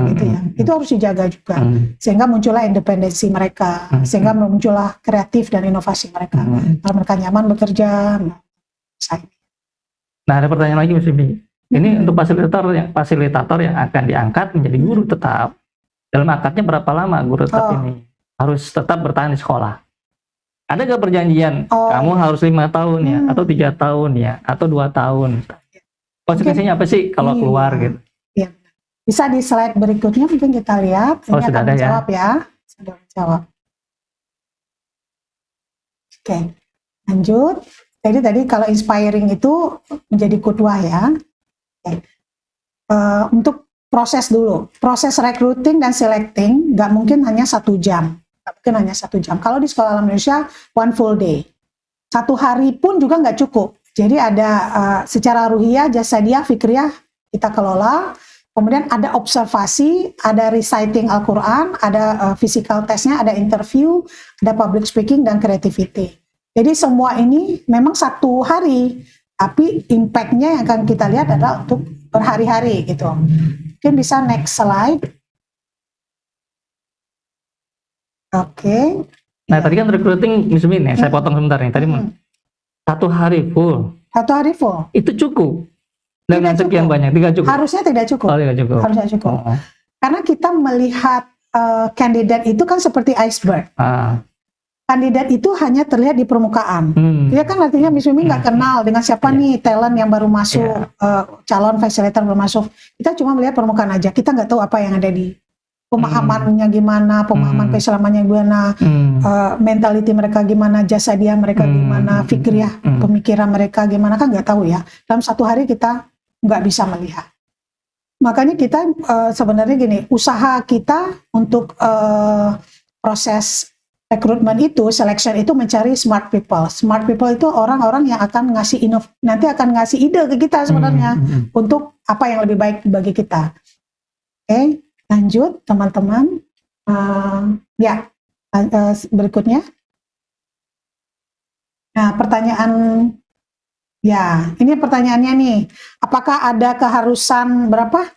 Speaker 1: gitu ya. Itu harus dijaga juga. Sehingga muncullah independensi mereka, sehingga muncullah kreatif dan inovasi mereka. Kalau mereka nyaman bekerja,
Speaker 2: Nah, ada pertanyaan lagi Mas Bibi. Ini untuk fasilitator yang akan diangkat menjadi guru tetap. Dalam akadnya berapa lama guru tetap ini? Harus tetap bertahan di sekolah. Ada gak perjanjian kamu harus 5 tahun ya, atau 3 tahun ya, atau 2 tahun? Konsekuensinya apa sih kalau keluar gitu?
Speaker 1: Iya. Bisa di slide berikutnya mungkin kita lihat. Ini
Speaker 2: sudah
Speaker 1: akan
Speaker 2: ada
Speaker 1: menjawab ya. Sudah menjawab. Oke, lanjut. Jadi tadi kalau inspiring itu menjadi kudwah ya. Oke. Untuk proses dulu, proses recruiting dan selecting nggak mungkin hanya 1 jam. Nggak mungkin hanya 1 jam. Kalau di Sekolah Alam Indonesia, 1 full day. 1 hari pun juga nggak cukup. Jadi ada secara ruhiyah, jasadiah, fikriyah kita kelola. Kemudian ada observasi, ada reciting Al-Quran, ada physical testnya, ada interview, ada public speaking, dan creativity. Jadi semua ini memang 1 hari, tapi impact-nya yang akan kita lihat adalah untuk berhari-hari gitu. Mungkin bisa next slide. Oke.
Speaker 2: Nah, tadi kan recruiting Miss Min ya, saya potong sebentar nih. Tadi 1 hari full.
Speaker 1: 1 hari full.
Speaker 2: Itu cukup. Dengan
Speaker 1: Tidak
Speaker 2: sekian
Speaker 1: cukup.
Speaker 2: banyak, tidak cukup.
Speaker 1: Harusnya tidak cukup.
Speaker 2: Oh, tidak cukup.
Speaker 1: Harusnya cukup.
Speaker 2: Oh.
Speaker 1: Karena kita melihat kandidat itu kan seperti iceberg. Kandidat itu hanya terlihat di permukaan. Dia kan artinya Miss Mimi nggak kenal dengan siapa nih talent yang baru masuk, calon facilitator baru masuk. Kita cuma melihat permukaan aja. Kita nggak tahu apa yang ada di pemahamannya gimana, pemahaman keislamannya gimana, mentality mereka gimana, jasa dia mereka gimana, fikriyah, pemikiran mereka gimana, kan nggak tahu ya. Dalam 1 hari kita nggak bisa melihat. Makanya kita sebenarnya gini, usaha kita untuk proses rekrutmen itu, selection itu mencari smart people. Smart people itu orang-orang yang akan nanti akan ngasih ide ke kita sebenarnya untuk apa yang lebih baik bagi kita. Oke, lanjut teman-teman. Berikutnya. Nah, pertanyaan, ya, ini pertanyaannya nih. Apakah ada keharusan berapa?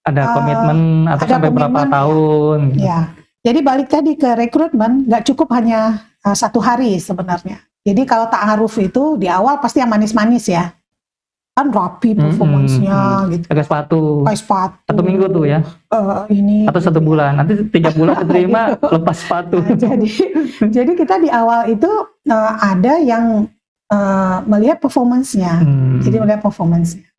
Speaker 2: Ada komitmen atau
Speaker 1: ada
Speaker 2: sampai berapa
Speaker 1: komitmen,
Speaker 2: tahun?
Speaker 1: Ya. Jadi balik tadi ke rekrutmen, nggak cukup hanya 1 hari sebenarnya. Jadi kalau ta'aruf itu di awal pasti yang manis-manis ya. Kan rapi performance-nya gitu.
Speaker 2: Pakai sepatu.
Speaker 1: Pakai sepatu.
Speaker 2: 1 minggu tuh ya.
Speaker 1: Ini.
Speaker 2: Atau 1 bulan. Nanti 3 bulan diterima lepas sepatu.
Speaker 1: Nah, jadi kita di awal itu ada yang melihat performance-nya. Jadi melihat performance-nya.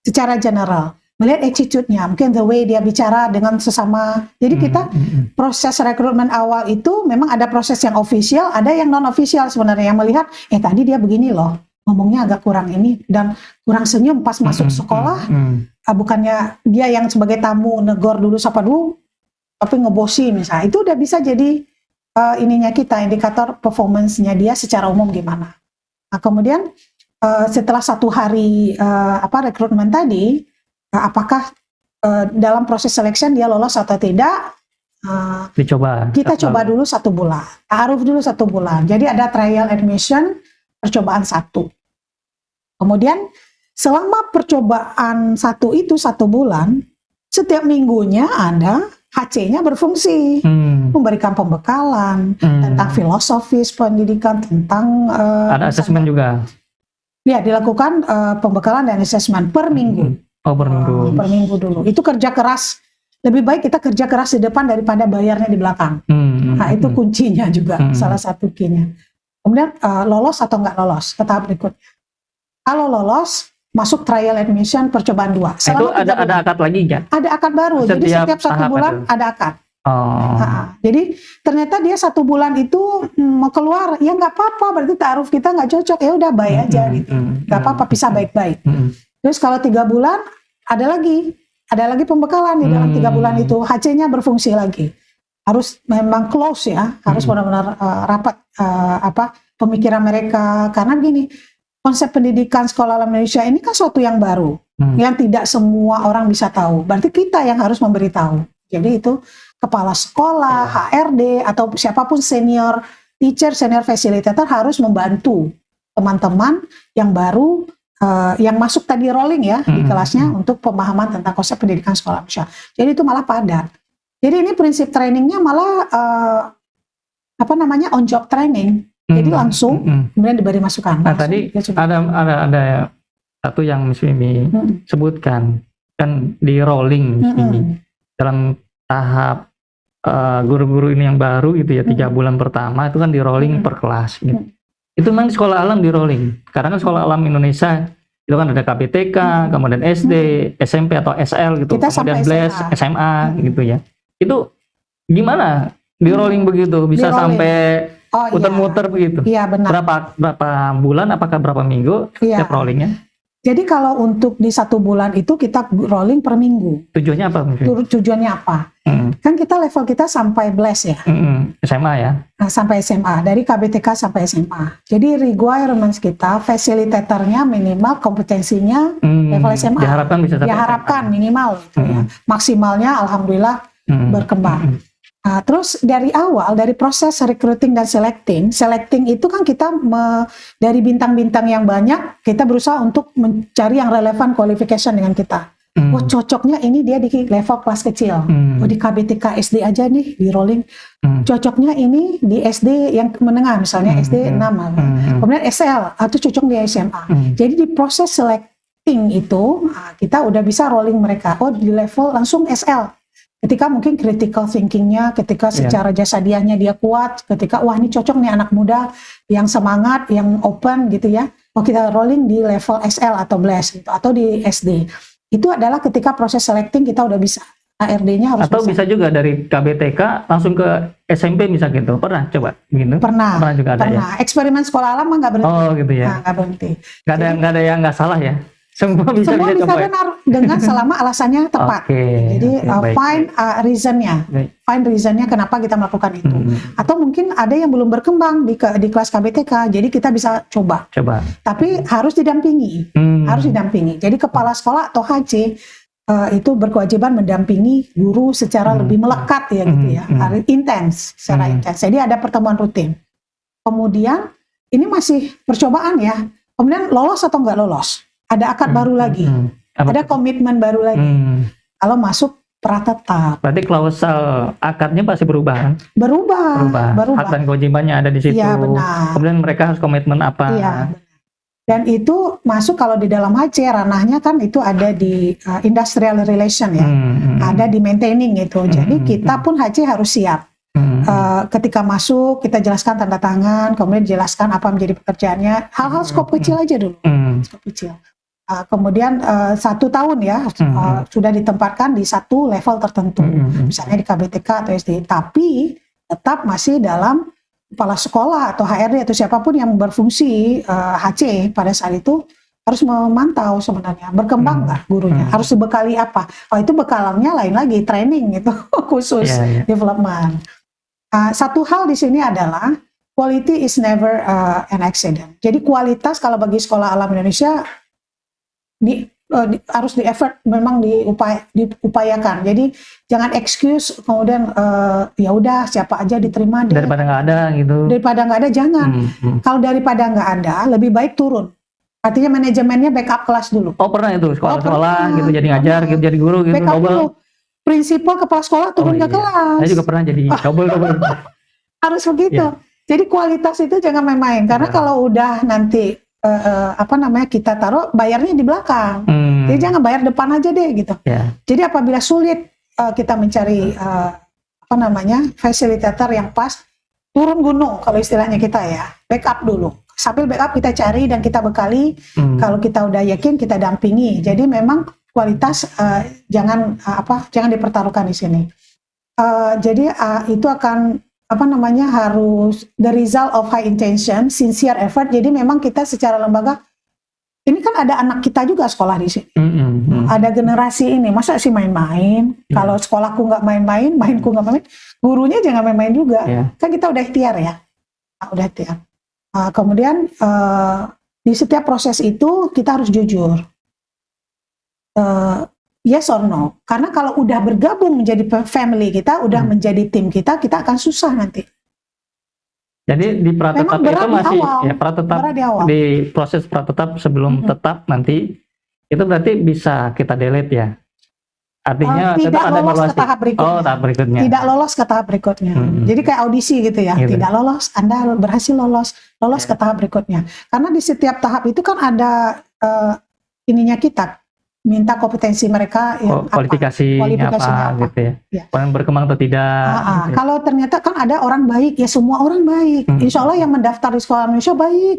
Speaker 1: Secara general. Melihat attitude-nya, mungkin the way dia bicara dengan sesama. Jadi kita proses rekrutmen awal itu memang ada proses yang official, ada yang non-official sebenarnya, yang melihat, tadi dia begini loh, ngomongnya agak kurang ini, dan kurang senyum pas masuk sekolah, bukannya dia yang sebagai tamu negor dulu, sapa dulu, tapi ngebosi misalnya, itu udah bisa jadi ininya kita, indikator performance-nya dia secara umum gimana. Nah, kemudian setelah 1 hari rekrutmen tadi, apakah dalam proses selection dia lolos atau tidak?
Speaker 2: Dicoba.
Speaker 1: Kita coba dulu 1 bulan, ta'aruf dulu 1 bulan. Jadi ada trial admission, percobaan 1. Kemudian selama percobaan 1 itu 1 bulan, setiap minggunya ada HC-nya berfungsi, memberikan pembekalan tentang filosofis pendidikan, tentang
Speaker 2: ada asesmen juga.
Speaker 1: Ya, dilakukan pembekalan dan asesmen per minggu.
Speaker 2: Per minggu.
Speaker 1: Per minggu dulu. Itu kerja keras. Lebih baik kita kerja keras di depan daripada bayarnya di belakang. Nah, itu kuncinya juga, salah satu key-nya. Kemudian lolos atau nggak lolos ke tahap berikutnya. Kalau lolos, masuk trial admission percobaan 2.
Speaker 2: Itu ada akad lagi kan?
Speaker 1: Ada akad baru. Jadi setiap 1 bulan ada akad.
Speaker 2: Oh.
Speaker 1: Jadi ternyata dia 1 bulan itu mau keluar, ya nggak apa-apa, berarti ta'aruf kita nggak cocok, ya udah bye aja gitu, nggak apa-apa, pisah baik-baik. Terus kalau 3 bulan ada lagi pembekalan di dalam 3 bulan itu, HC-nya berfungsi lagi, harus memang close ya, harus benar-benar rapat pemikiran mereka, karena begini, konsep pendidikan sekolah alam Indonesia ini kan suatu yang baru, yang tidak semua orang bisa tahu, berarti kita yang harus memberitahu. Jadi itu kepala sekolah, HRD, atau siapapun senior teacher, senior facilitator harus membantu teman-teman yang baru, yang masuk tadi rolling ya di kelasnya untuk pemahaman tentang konsep pendidikan sekolah Indonesia. Jadi itu malah padat. Jadi ini prinsip trainingnya malah on job training. Jadi langsung kemudian diberi masukan.
Speaker 2: Nah tadi ada satu yang Miss Mimi sebutkan, kan di rolling Miss Mimi dalam tahap guru-guru ini yang baru gitu ya, 3 bulan pertama itu kan di rolling per kelas gitu. Itu memang di sekolah alam di rolling, karena kan sekolah alam Indonesia itu kan ada KBTK, kemudian SD, SMP atau SL gitu,
Speaker 1: Kita
Speaker 2: kemudian
Speaker 1: sampai
Speaker 2: BLES, SMA gitu ya. Itu gimana di rolling begitu bisa
Speaker 1: Di rolling.
Speaker 2: sampai
Speaker 1: Oh,
Speaker 2: muter-muter begitu?
Speaker 1: Iya benar.
Speaker 2: Berapa bulan? Apakah berapa minggu setiap rollingnya?
Speaker 1: Jadi kalau untuk di 1 bulan itu kita rolling per minggu.
Speaker 2: Tujuannya apa?
Speaker 1: Tujuannya apa? Kan kita level kita sampai BLES ya,
Speaker 2: SMA ya.
Speaker 1: nah, sampai SMA, dari KBTK sampai SMA. Jadi requirements kita, fasilitatornya minimal kompetensinya level SMA. Diharapkan minimal gitu ya. Maksimalnya alhamdulillah berkembang. Nah, terus dari awal, dari proses recruiting dan selecting itu kan kita dari bintang-bintang yang banyak, kita berusaha untuk mencari yang relevan qualification dengan kita. Oh cocoknya ini dia di level kelas kecil, oh di KBTK SD aja nih di rolling, cocoknya ini di SD yang menengah misalnya SD 6, kemudian SL atau cocok di SMA. Jadi di proses selecting itu kita udah bisa rolling mereka, oh di level langsung SL. Ketika mungkin critical thinkingnya, ketika secara jasadiahnya dia kuat, ketika wah ini cocok nih anak muda yang semangat, yang open gitu ya, oh kita rolling di level SL atau BLES gitu, atau di SD. Itu adalah ketika proses selecting kita udah bisa, HRD-nya harus
Speaker 2: atau bisa juga dari KBTK langsung ke SMP bisa gitu, pernah coba gitu?
Speaker 1: Pernah
Speaker 2: juga ada ya?
Speaker 1: Eksperimen sekolah alam mah nggak berhenti.
Speaker 2: Oh gitu ya?
Speaker 1: Nah, nggak berhenti.
Speaker 2: Nggak ada yang nggak salah ya? Semua bisa
Speaker 1: benar dengan selama alasannya tepat. Jadi find reasonnya kenapa kita melakukan itu. Atau mungkin ada yang belum berkembang di kelas KBTK, jadi kita bisa coba. Tapi harus didampingi, Jadi kepala sekolah atau HC itu berkewajiban mendampingi guru secara lebih melekat ya gitu ya, intens, secara intens. Jadi ada pertemuan rutin. Kemudian ini masih percobaan ya. Kemudian lolos atau nggak lolos? Ada akad baru lagi, ada komitmen baru lagi. Kalau masuk pratetap.
Speaker 2: Berarti klausal akadnya pasti berubah kan?
Speaker 1: Berubah.
Speaker 2: Hak dan kewajibannya ada di situ.
Speaker 1: Iya benar.
Speaker 2: Kemudian mereka harus komitmen apa?
Speaker 1: Iya. Dan itu masuk kalau di dalam HC ranahnya kan itu ada di industrial relation ya, ada di maintaining itu. Jadi kita pun HC harus siap. Ketika masuk kita jelaskan tanda tangan, kemudian jelaskan apa menjadi pekerjaannya, hal-hal skop kecil aja dulu, skop kecil. Kemudian 1 tahun ya sudah ditempatkan di satu level tertentu, misalnya di KBTK atau SD, tapi tetap masih dalam kepala sekolah atau HRD atau siapapun yang berfungsi HC pada saat itu harus memantau sebenarnya berkembang nggak gurunya, harus dibekali apa. Oh itu bekalannya lain lagi, training itu khusus development. Satu hal di sini adalah quality is never an accident. Jadi kualitas kalau bagi sekolah alam Indonesia harus di effort, memang diupayakan. Jadi jangan excuse kemudian ya udah siapa aja diterima deh.
Speaker 2: Daripada nggak ada gitu.
Speaker 1: Daripada nggak ada jangan. Kalau daripada nggak ada lebih baik turun. Artinya manajemennya backup kelas dulu.
Speaker 2: Oh pernah itu sekolah gitu jadi ngajar gitu jadi guru gitu
Speaker 1: backup
Speaker 2: double.
Speaker 1: Dulu. Prinsipal kepala sekolah turun ke kelas.
Speaker 2: Saya juga pernah jadi double.
Speaker 1: Harus begitu. Jadi kualitas itu jangan main-main karena kalau udah nanti kita taruh bayarnya di belakang. Jadi jangan bayar depan aja deh gitu. Jadi apabila sulit kita mencari fasilitator yang pas, turun gunung kalau istilahnya kita ya, backup dulu. Sambil backup kita cari dan kita bekali. Kalau kita udah yakin kita dampingi. Jadi memang kualitas jangan dipertaruhkan di sini. Jadi itu akan harus the result of high intention, sincere effort. Jadi memang kita secara lembaga ini kan ada anak kita juga sekolah di sini. Ada generasi ini, masa sih main-main? Kalau sekolahku nggak main-main, mainku nggak main, gurunya jangan main-main juga. Kan kita udah ikhtiar ya, udah ikhtiar. Kemudian di setiap proses itu kita harus jujur. Yes or no? Karena kalau udah bergabung menjadi family kita, udah menjadi tim kita akan susah nanti.
Speaker 2: Jadi di pratetap itu masih ya pratetap di proses pratetap sebelum tetap nanti itu berarti bisa kita delete ya. Artinya
Speaker 1: tidak
Speaker 2: ada
Speaker 1: lolos
Speaker 2: evaluasi.
Speaker 1: ke tahap berikutnya.
Speaker 2: Oh, tahap berikutnya.
Speaker 1: Tidak lolos ke tahap berikutnya. Jadi kayak audisi gitu ya.
Speaker 2: Gitu.
Speaker 1: Tidak lolos, Anda berhasil lolos ke tahap berikutnya. Karena di setiap tahap itu kan ada ininya kita minta kompetensi mereka yang
Speaker 2: kualifikasinya apa gitu ya. Orang berkembang atau tidak gitu.
Speaker 1: Kalau ternyata kan ada orang baik ya, semua orang baik, insya Allah yang mendaftar di sekolah Indonesia baik,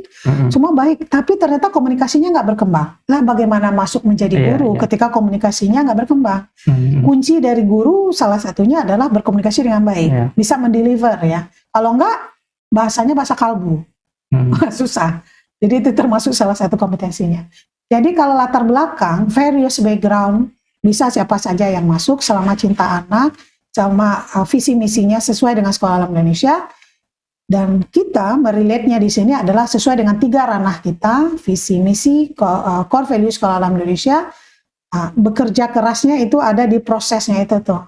Speaker 1: semua baik, tapi ternyata komunikasinya nggak berkembang. Lah bagaimana masuk menjadi guru ketika komunikasinya nggak berkembang? Kunci dari guru salah satunya adalah berkomunikasi dengan baik, bisa mendeliver ya. Kalau enggak, bahasanya bahasa kalbu, susah. Jadi itu termasuk salah satu kompetensinya. Jadi kalau latar belakang, various background, bisa siapa saja yang masuk selama cinta anak, sama visi misinya sesuai dengan Sekolah Alam Indonesia. Dan kita merelate-nya di sini adalah sesuai dengan 3 ranah kita, visi misi, core value Sekolah Alam Indonesia. Bekerja kerasnya itu ada di prosesnya itu tuh.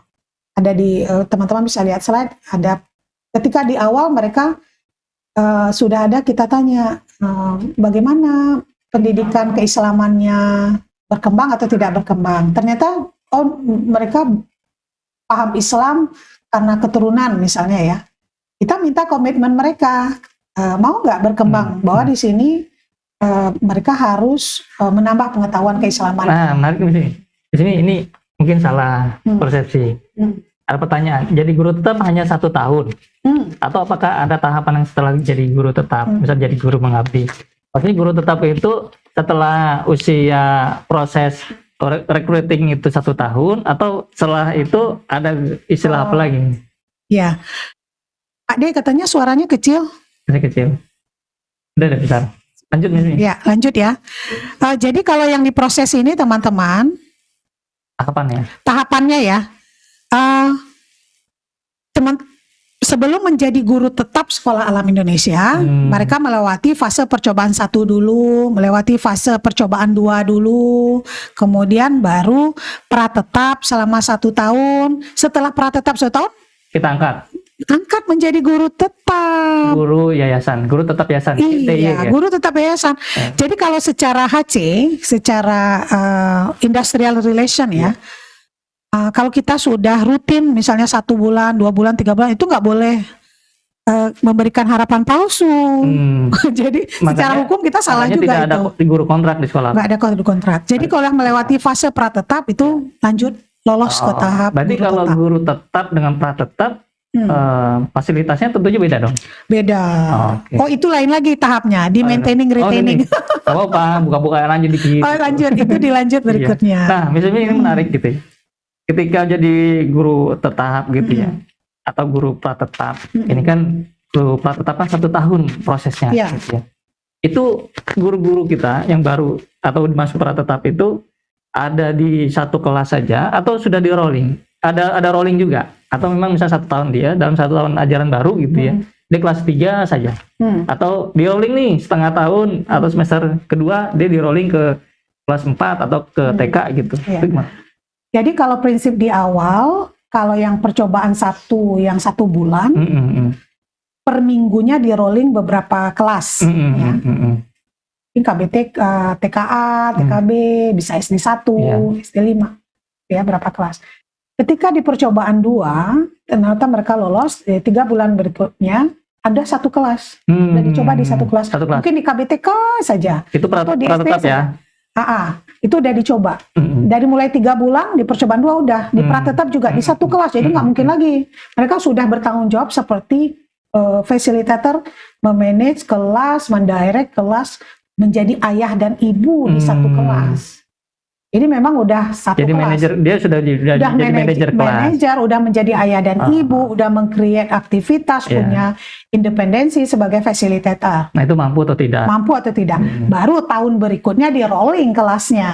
Speaker 1: Ada di teman-teman bisa lihat slide, ada ketika di awal mereka sudah ada kita tanya bagaimana pendidikan keislamannya berkembang atau tidak berkembang. Ternyata mereka paham Islam karena keturunan misalnya ya. Kita minta komitmen mereka, mau nggak berkembang bahwa di sini mereka harus menambah pengetahuan keislaman.
Speaker 2: Nah, menarik di sini ini mungkin salah persepsi. Ada pertanyaan, jadi guru tetap hanya 1 tahun atau apakah ada tahapan yang setelah jadi guru tetap, misal jadi guru mengabdi? Pasti guru tetap itu setelah usia proses recruiting itu 1 tahun atau setelah itu ada istilah apa lagi?
Speaker 1: Ya, Pak D katanya suaranya kecil.
Speaker 2: Masih kecil. Udah besar. Lanjut nih.
Speaker 1: Ya, lanjut ya. Jadi kalau yang diproses ini teman-teman, tahapannya ya, sebelum menjadi guru tetap Sekolah Alam Indonesia, mereka melewati fase percobaan 1 dulu, melewati fase percobaan 2 dulu, kemudian baru pratetap selama 1 tahun. Setelah pratetap 1 tahun,
Speaker 2: kita angkat
Speaker 1: menjadi guru tetap.
Speaker 2: Guru yayasan, guru tetap yayasan.
Speaker 1: Iya, guru tetap yayasan. Jadi kalau secara HC, secara industrial relation ya. Kalau kita sudah rutin misalnya 1 bulan, 2 bulan, 3 bulan itu nggak boleh memberikan harapan palsu. Jadi secara hukum kita salah juga
Speaker 2: tidak itu. Tidak ada guru kontrak di sekolah.
Speaker 1: Nggak ada guru kontrak. Jadi kalau yang melewati fase pratetap itu lanjut lolos ke tahap.
Speaker 2: Berarti kalau guru tetap dengan pratetap fasilitasnya tentunya beda dong.
Speaker 1: Beda. Oh itu lain lagi tahapnya di maintaining retaining.
Speaker 2: Apa buka-buka lanjut dikit.
Speaker 1: Lanjut itu dilanjut berikutnya.
Speaker 2: Nah misalnya ini menarik gitu ya. Ketika jadi guru tetap gitu ya, atau guru pratetap, ini kan guru pratetap kan 1 tahun prosesnya. Gitu ya. Itu guru-guru kita yang baru atau masuk pratetap itu ada di 1 kelas saja atau sudah di rolling? Ada rolling juga? Atau memang misalnya 1 tahun dia dalam 1 tahun ajaran baru gitu ya, di kelas 3 saja? Atau di rolling nih setengah tahun atau semester kedua dia di rolling ke kelas 4 atau ke TK gitu? Itu gimana?
Speaker 1: Jadi kalau prinsip di awal, kalau yang percobaan 1 bulan, per minggunya di rolling beberapa kelas. Ya. Ini KBT, TKA, TKB, bisa SD 1, SD 5, ya berapa kelas. Ketika di percobaan 2, ternyata mereka lolos, 3 bulan berikutnya ada 1 kelas. Dan dicoba di 1 kelas. Mungkin di KBTK saja.
Speaker 2: Itu pratetap ya?
Speaker 1: Itu udah dicoba. Dari mulai 3 bulan di percobaan 2 udah di pratetap juga di 1 kelas, jadi nggak mungkin lagi. Mereka sudah bertanggung jawab seperti fasilitator, memanage kelas, mendirect kelas, menjadi ayah dan ibu di 1 kelas. Jadi memang udah satu
Speaker 2: Jadi
Speaker 1: kelas.
Speaker 2: manajer, dia sudah jadi manajer kelas.
Speaker 1: Manajer, udah menjadi ayah dan ibu, udah meng-create aktivitas, punya independensi sebagai fasilitator.
Speaker 2: Nah itu mampu atau tidak?
Speaker 1: Mampu atau tidak. Baru tahun berikutnya di rolling kelasnya.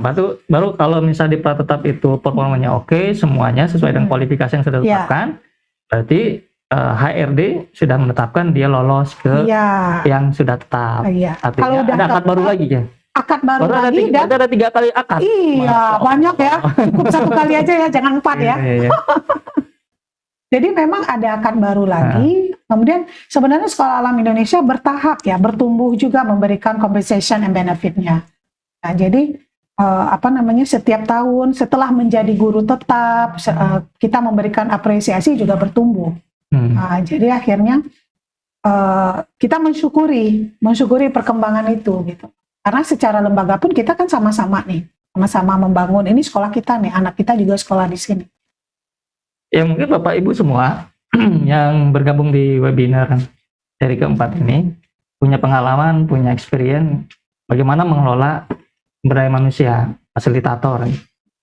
Speaker 2: Baru kalau misalnya di pratetap itu performanya oke, semuanya sesuai dengan kualifikasi yang sudah ditetapkan, berarti HRD sudah menetapkan dia lolos ke yang sudah tetap. Artinya
Speaker 1: Kalau udah
Speaker 2: ada akad baru lagi ya?
Speaker 1: Akad baru lagi dan
Speaker 2: ada 3 kali akad.
Speaker 1: Iya, banyak ya. Cukup 1 kali aja ya, jangan 4 ya.
Speaker 2: Iya.
Speaker 1: Jadi memang ada akad baru lagi. Kemudian sebenarnya Sekolah Alam Indonesia bertahap ya, bertumbuh juga memberikan compensation and benefit-nya. Nah, jadi setiap tahun setelah menjadi guru tetap, kita memberikan apresiasi juga bertumbuh. Nah, jadi akhirnya kita mensyukuri perkembangan itu gitu. Karena secara lembaga pun kita kan sama-sama membangun ini sekolah kita nih, anak kita juga sekolah di sini.
Speaker 2: Ya mungkin Bapak Ibu semua yang bergabung di webinar seri keempat ini punya pengalaman, punya experience bagaimana mengelola sumber daya manusia, fasilitator.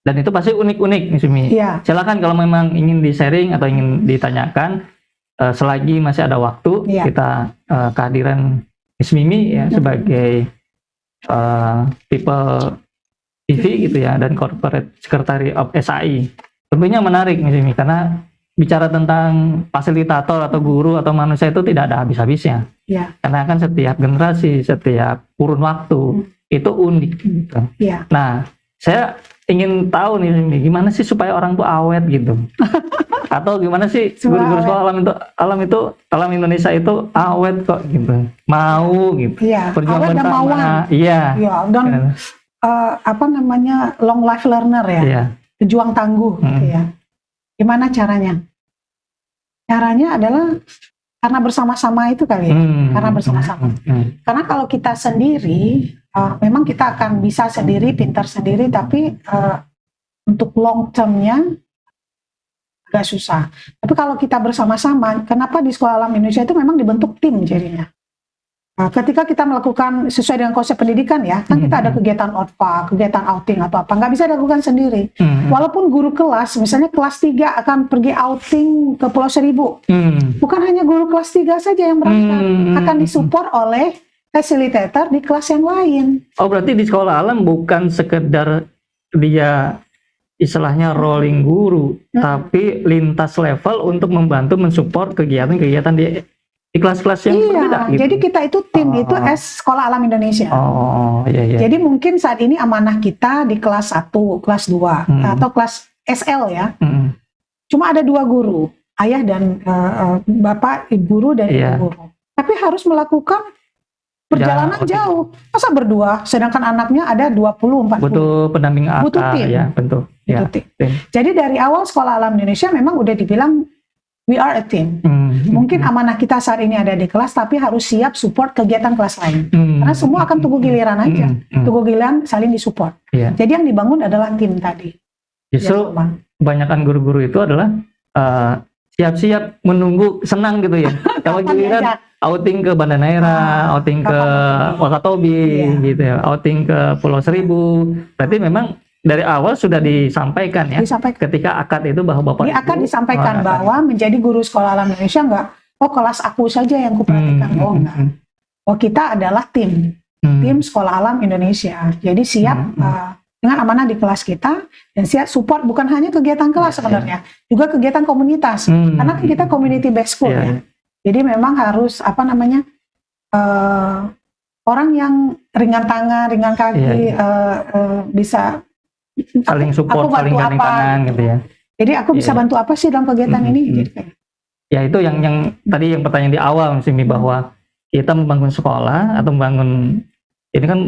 Speaker 2: Dan itu pasti unik-unik nih Sumi.
Speaker 1: Iya.
Speaker 2: Silakan kalau memang ingin di-sharing atau ingin ditanyakan, selagi masih ada waktu, kita kehadiran Miss Mimi ya sebagai People TV gitu ya, dan Corporate Secretary of SAI. Tentunya menarik Miss Mimi, karena bicara tentang fasilitator atau guru atau manusia itu tidak ada habis-habisnya. Karena kan setiap generasi, setiap kurun waktu itu unik gitu. Nah, saya ingin tahu nih Mimi, gimana sih supaya orang tuh awet gitu? Atau gimana sih guru-guru sekolah alam Indonesia itu awet kok gitu, mau gitu,
Speaker 1: awet dan mauan, dan long life learner ya, pejuang tangguh gitu ya. Gimana caranya? Caranya adalah karena bersama-sama itu kali ya, karena bersama-sama. Karena kalau kita sendiri, memang kita akan bisa sendiri, pintar sendiri, tapi untuk long termnya agak susah. Tapi kalau kita bersama-sama, kenapa di Sekolah Alam Indonesia itu memang dibentuk tim jadinya. Ketika kita melakukan sesuai dengan konsep pendidikan ya, kan kita ada kegiatan OTPA, kegiatan outing atau apa, nggak bisa dilakukan sendiri. Walaupun guru kelas, misalnya kelas 3 akan pergi outing ke Pulau Seribu, bukan hanya guru kelas 3 saja yang berangkat, akan disupport oleh fasilitator di kelas yang lain.
Speaker 2: Oh berarti di Sekolah Alam bukan sekedar dia istilahnya rolling guru, tapi lintas level untuk membantu mensupport kegiatan-kegiatan di kelas-kelas yang berbeda. Gitu.
Speaker 1: Jadi kita itu tim itu Sekolah Alam Indonesia. Jadi mungkin saat ini amanah kita di kelas 1, kelas 2 atau kelas SL ya. Cuma ada 2 guru, ayah dan bapak, ibu guru dan ibu guru. Tapi harus melakukan perjalanan jauh. Masa berdua, sedangkan anaknya ada 20-40.
Speaker 2: Butuh pendamping AK,
Speaker 1: butuh tim.
Speaker 2: Ya, bentuk. Ya,
Speaker 1: tim. Jadi dari awal Sekolah Alam Indonesia memang udah dibilang we are a team. Mungkin amanah kita saat ini ada di kelas, tapi harus siap support kegiatan kelas lain. Karena semua akan tunggu giliran aja. Tunggu giliran saling disupport. Jadi yang dibangun adalah tim tadi.
Speaker 2: Justru kebanyakan guru-guru itu adalah siap-siap menunggu senang gitu ya. Kalau giliran outing ke Banda Neira, outing ke Wakatobi gitu ya, outing ke Pulau Seribu. Berarti memang dari awal sudah disampaikan ya. Ketika akad itu bahwa Bapak
Speaker 1: akan disampaikan bahwa menjadi guru Sekolah Alam Indonesia enggak kelas aku saja yang kuperhatikan. Enggak. Kita adalah tim Sekolah Alam Indonesia. Jadi siap dengan amanah di kelas kita dan siap support bukan hanya kegiatan kelas sebenarnya, juga kegiatan komunitas. Karena kita community based school ya. Jadi memang harus orang yang ringan tangan, ringan kaki bisa
Speaker 2: saling support, saling gandeng tangan gitu ya.
Speaker 1: Jadi aku bisa bantu apa sih dalam kegiatan ini?
Speaker 2: Ya itu yang tadi yang pertanyaan di awal Simi, bahwa kita membangun sekolah atau membangun ini kan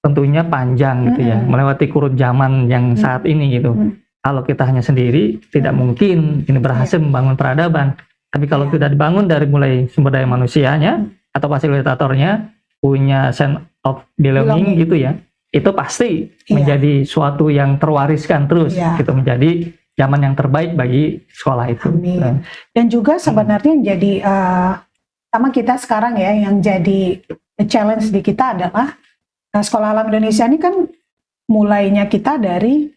Speaker 2: tentunya panjang gitu ya, melewati kurun zaman yang saat ini gitu. Kalau kita hanya sendiri tidak mungkin ini berhasil membangun peradaban. Tapi kalau tidak dibangun dari mulai sumber daya manusianya atau fasilitatornya punya sense of belonging gitu ya, itu pasti menjadi suatu yang terwariskan terus, gitu, menjadi zaman yang terbaik bagi sekolah itu.
Speaker 1: Dan juga sebenarnya yang jadi sama kita sekarang ya, yang jadi challenge di kita adalah Sekolah Alam Indonesia ini kan mulainya kita dari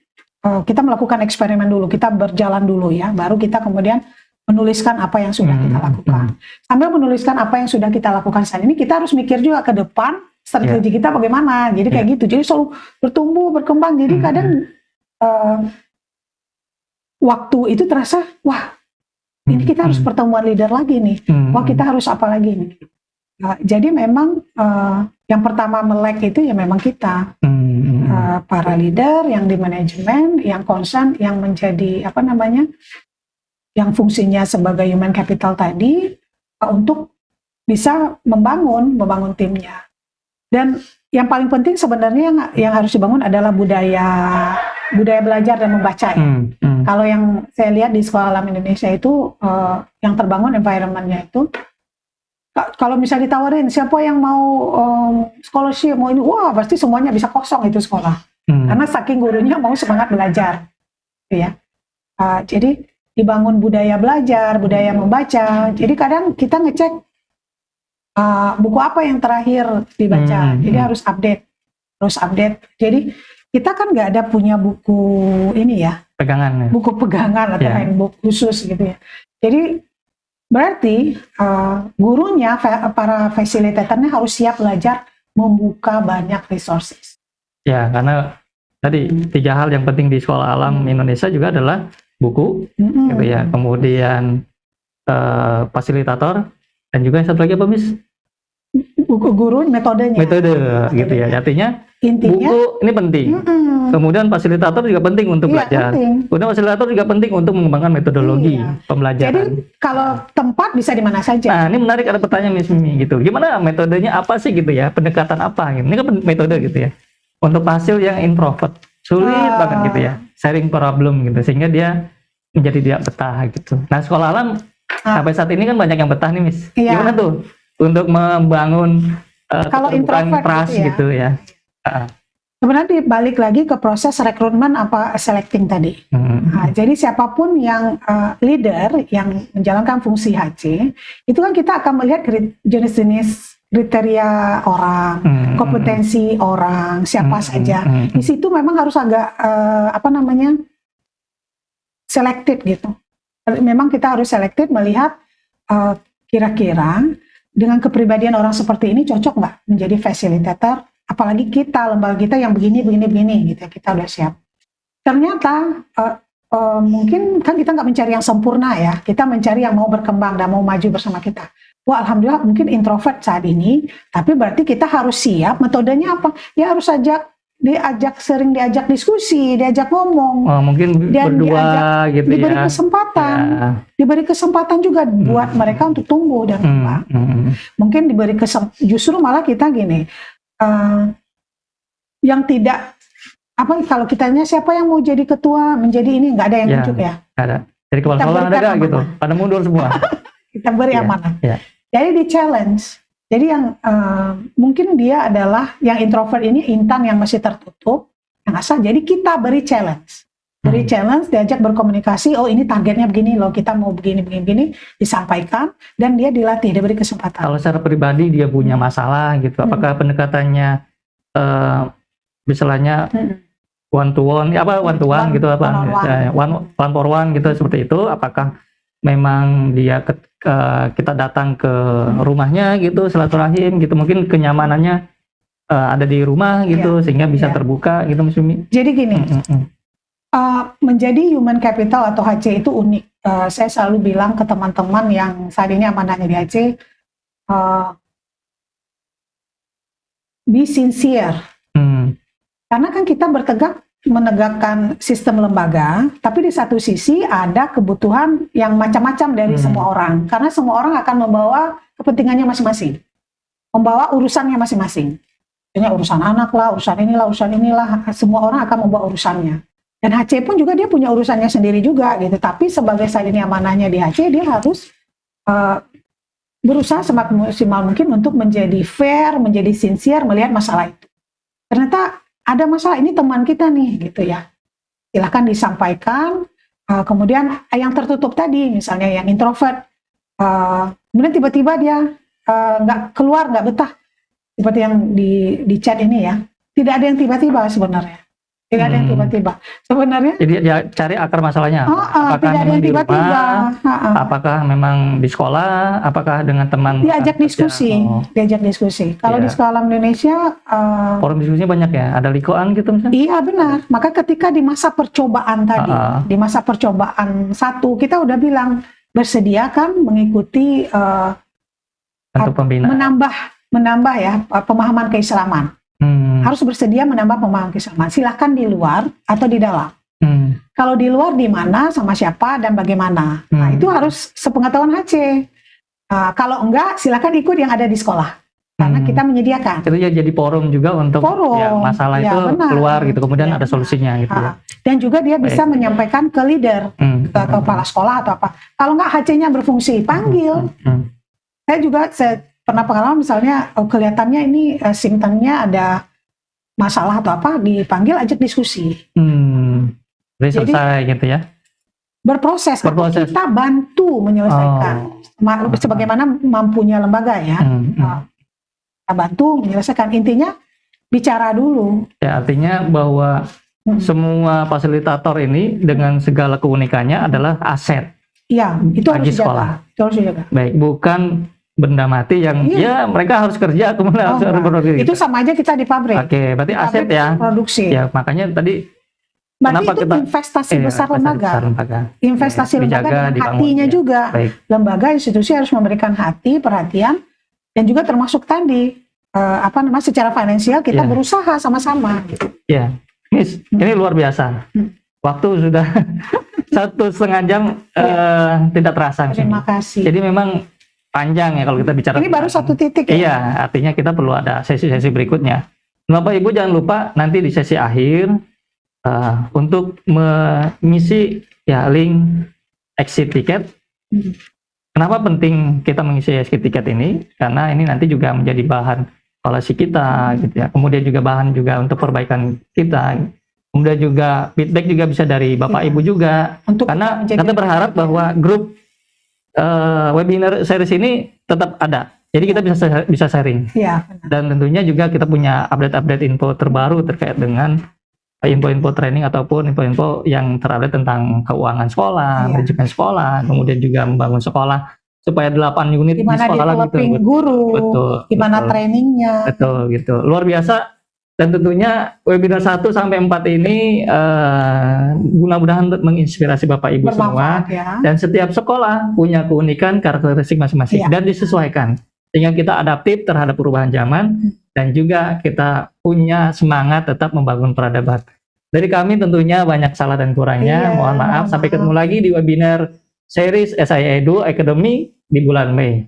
Speaker 1: kita melakukan eksperimen dulu, kita berjalan dulu ya, baru kita kemudian menuliskan apa yang sudah kita lakukan. Sambil menuliskan apa yang sudah kita lakukan saat ini, kita harus mikir juga ke depan strategi kita bagaimana. Jadi kayak gitu. Jadi selalu bertumbuh, berkembang. Jadi kadang waktu itu terasa, wah ini kita harus pertemuan leader lagi nih. Wah kita harus apa lagi nih. Jadi memang yang pertama melek itu ya memang kita. Para leader yang di manajemen, yang concern, yang menjadi apa namanya, yang fungsinya sebagai human capital tadi untuk bisa membangun timnya. Dan yang paling penting sebenarnya yang harus dibangun adalah budaya belajar dan membaca ya. Kalau yang saya lihat di Sekolah Alam Indonesia itu yang terbangun environment-nya itu, kalau misalnya ditawarin siapa yang mau scholarship, mau ini, wah pasti semuanya bisa kosong itu sekolah. Karena saking gurunya mau semangat belajar, ya. Jadi dibangun budaya belajar, budaya membaca. Jadi kadang kita ngecek buku apa yang terakhir dibaca. Jadi harus update. Jadi kita kan nggak ada punya buku ini ya, pegangan, buku pegangan atau handbook khusus gitu ya. Jadi berarti gurunya, para fasilitatornya harus siap belajar membuka banyak resources. Ya, karena tadi 3 hal yang penting di Sekolah Alam Indonesia juga adalah buku, gitu ya. Kemudian fasilitator, dan juga yang satu lagi apa, Miss? Buku guru, metodenya. Metode, gitu ya. Artinya intinya buku ini penting. Kemudian fasilitator juga penting untuk belajar. Kemudian fasilitator juga penting untuk mengembangkan metodologi pembelajaran. Jadi kalau tempat bisa di mana saja. Nah, ini menarik, ada pertanyaan Miss Mimi gitu. Gimana metodenya, apa sih gitu ya? Pendekatan apa? Ini kan metode gitu ya. Untuk hasil yang introvert, sulit banget gitu ya. Sharing problem gitu, sehingga dia menjadi tidak betah gitu. Nah, Sekolah Alam sampai saat ini kan banyak yang betah nih, Miss. Gimana tuh untuk membangun
Speaker 5: kalau introvert
Speaker 1: trust
Speaker 5: gitu ya.
Speaker 1: Sebenarnya balik lagi ke proses rekrutmen apa selecting tadi. Nah, jadi siapapun yang leader yang menjalankan fungsi HC, itu kan kita akan melihat jenis-jenis kriteria orang, kompetensi orang, siapa saja. Di situ memang harus agak selected gitu. Memang kita harus selected melihat kira-kira dengan kepribadian orang seperti ini cocok nggak menjadi fasilitator. Apalagi kita, lembaga kita yang begini gitu ya, kita udah siap. Ternyata mungkin kan kita nggak mencari yang sempurna ya, kita mencari yang mau berkembang dan mau maju bersama kita. Wah, alhamdulillah mungkin introvert saat ini, tapi berarti kita harus siap. Metodenya apa? Ya harus sering diajak diskusi, diajak ngomong.
Speaker 2: Mungkin
Speaker 1: dan
Speaker 2: berdua gitu
Speaker 1: diberi
Speaker 2: ya.
Speaker 1: kesempatan, diberi kesempatan juga buat mereka untuk tumbuh dan kembang. Mungkin diberi justru malah kita gini. Yang tidak kalau kitanya siapa yang mau jadi ketua, menjadi ini, nggak ada yang tunjuk ya.
Speaker 2: Ada. Jadi kepala sekolah ada gitu, pada mundur semua.
Speaker 1: Kita beri amanah. Jadi di challenge. Jadi yang mungkin dia adalah yang introvert ini, Intan yang masih tertutup, yang asal. Jadi kita beri challenge. Beri challenge, diajak berkomunikasi. Oh ini targetnya begini loh, kita mau begini, disampaikan dan dia dilatih, diberi kesempatan.
Speaker 2: Kalau secara pribadi dia punya masalah gitu, apakah pendekatannya misalnya one to one gitu, one for one gitu seperti itu? Apakah memang dia kita datang ke rumahnya gitu, silaturahim gitu, mungkin kenyamanannya ada di rumah gitu, sehingga bisa terbuka gitu, Mas Mimi?
Speaker 1: Jadi gini. Menjadi human capital atau HC itu unik. Saya selalu bilang ke teman-teman yang saat ini amanahnya di HC, be sincere. Karena kan kita menegakkan sistem lembaga, tapi di satu sisi ada kebutuhan yang macam-macam dari semua orang. Karena semua orang akan membawa kepentingannya masing-masing, membawa urusannya masing-masing. Ini urusan anak lah, urusan inilah, semua orang akan membawa urusannya. Dan HC pun juga dia punya urusannya sendiri juga gitu. Tapi sebagai saat ini amanahnya di HC, dia harus berusaha semaksimal mungkin untuk menjadi fair, menjadi sincere, melihat masalah itu. Ternyata ada masalah, ini teman kita nih gitu ya. Silahkan disampaikan. Kemudian yang tertutup tadi, misalnya yang introvert, kemudian tiba-tiba dia nggak keluar, nggak betah. Seperti yang di chat ini ya. Tidak ada yang tiba-tiba sebenarnya. Tidak ada yang tiba-tiba. Sebenarnya
Speaker 2: Jadi dia cari akar masalahnya. Apakah
Speaker 1: tidak ada
Speaker 2: memang
Speaker 1: yang
Speaker 2: di
Speaker 1: tiba-tiba.
Speaker 2: rumah, apakah memang di sekolah, apakah dengan teman
Speaker 1: Diajak diskusi,
Speaker 2: Oh,
Speaker 1: diajak diskusi. Kalau
Speaker 2: Iya.
Speaker 1: di sekolah Indonesia,
Speaker 2: forum diskusinya banyak ya, ada likoan gitu misalnya.
Speaker 1: iya benar. Maka ketika di masa percobaan tadi, di masa percobaan 1, kita udah bilang bersedia kan mengikuti
Speaker 2: Untuk pembinaan.
Speaker 1: menambah ya pemahaman keislaman. Harus bersedia menambah pemahaman keislaman. Silahkan di luar atau di dalam. Kalau di luar di mana, sama siapa dan bagaimana. Nah, itu harus sepengetahuan HC. Kalau enggak, silahkan ikut yang ada di sekolah. Karena kita menyediakan.
Speaker 2: Itu ya jadi forum juga untuk ya, masalah
Speaker 1: ya,
Speaker 2: itu
Speaker 1: benar.
Speaker 2: keluar gitu, kemudian
Speaker 1: Ya,
Speaker 2: ada solusinya gitu ya.
Speaker 1: Dan juga dia bisa menyampaikan ke leader, ke kepala sekolah atau apa. Kalau enggak HC-nya berfungsi, panggil. Saya pernah pengalaman misalnya kelihatannya ini simptomnya ada masalah atau apa, dipanggil ajak diskusi.
Speaker 2: Jadi selesai gitu ya.
Speaker 1: Berproses. Atau kita bantu menyelesaikan. Sebagaimana mampunya lembaga ya. Kita bantu menyelesaikan. Intinya bicara dulu.
Speaker 2: Ya, artinya bahwa semua fasilitator ini dengan segala keunikannya adalah aset.
Speaker 1: Iya, itu harus
Speaker 2: bagi sekolah.
Speaker 1: Itu harus dijaga.
Speaker 2: Baik, bukan benda mati yang ya mereka harus kerja kemudian harus produksi.
Speaker 1: Itu sama aja kita di pabrik.
Speaker 2: Oke, berarti aset ya.
Speaker 1: Produksi.
Speaker 2: Ya, makanya tadi
Speaker 1: berarti
Speaker 2: kenapa
Speaker 1: itu
Speaker 2: kita
Speaker 1: investasi besar lembaga.
Speaker 2: Ya,
Speaker 1: Investasi lembaga
Speaker 2: dijaga,
Speaker 1: dengan hatinya
Speaker 2: ya.
Speaker 1: juga.
Speaker 2: Baik.
Speaker 1: Lembaga institusi harus memberikan hati, perhatian, dan juga termasuk tadi secara finansial kita berusaha sama-sama.
Speaker 2: Ya, Miss, ini luar biasa. Waktu sudah 1,5 jam tidak terasa.
Speaker 1: Terima kasih.
Speaker 2: Jadi memang panjang ya kalau kita bicara.
Speaker 1: Ini baru 1 titik ya.
Speaker 2: Iya, artinya kita perlu ada sesi-sesi berikutnya. Bapak Ibu jangan lupa nanti di sesi akhir untuk mengisi ya link exit tiket. Kenapa penting kita mengisi exit tiket ini? Karena ini nanti juga menjadi bahan evaluasi kita, gitu ya. Kemudian juga bahan juga untuk perbaikan kita. Kemudian juga feedback juga bisa dari Bapak Ibu juga. Karena kita berharap bahwa grup webinar series ini tetap ada. Jadi kita bisa sharing.
Speaker 1: Iya.
Speaker 2: Dan tentunya juga kita punya update-update info terbaru terkait dengan info-info training ataupun info-info yang terupdate tentang keuangan sekolah, manajemen sekolah, kemudian juga membangun sekolah supaya 8 unit di sekolah lagi
Speaker 1: gitu. Guru,
Speaker 2: betul,
Speaker 1: gimana trainingnya.
Speaker 2: Betul gitu. Luar biasa. Dan tentunya webinar 1 sampai 4 ini mudah-mudahan menginspirasi Bapak Ibu semua.
Speaker 1: Ya.
Speaker 2: Dan setiap sekolah punya keunikan karakteristik masing-masing dan disesuaikan. Sehingga kita adaptif terhadap perubahan zaman dan juga kita punya semangat tetap membangun peradaban. Dari kami tentunya banyak salah dan kurangnya. Mohon maaf. Sampai ketemu lagi di webinar series SIA Edu Academy di bulan Mei.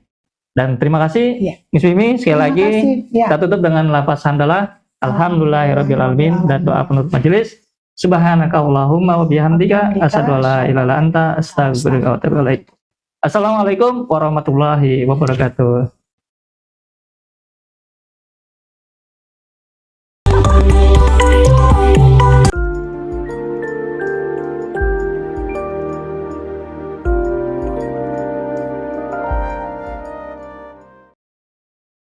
Speaker 2: Dan terima kasih Miss Mimi sekali lagi. Kita tutup dengan lafaz hamdalah. Alhamdulillahirrabbilalamin dan doa penutup majelis. Subhanakallahumma wa bihamdika asyhadu an la ilaha illa anta astaghfiruka wa atubu ilaik. Assalamualaikum warahmatullahi wabarakatuh.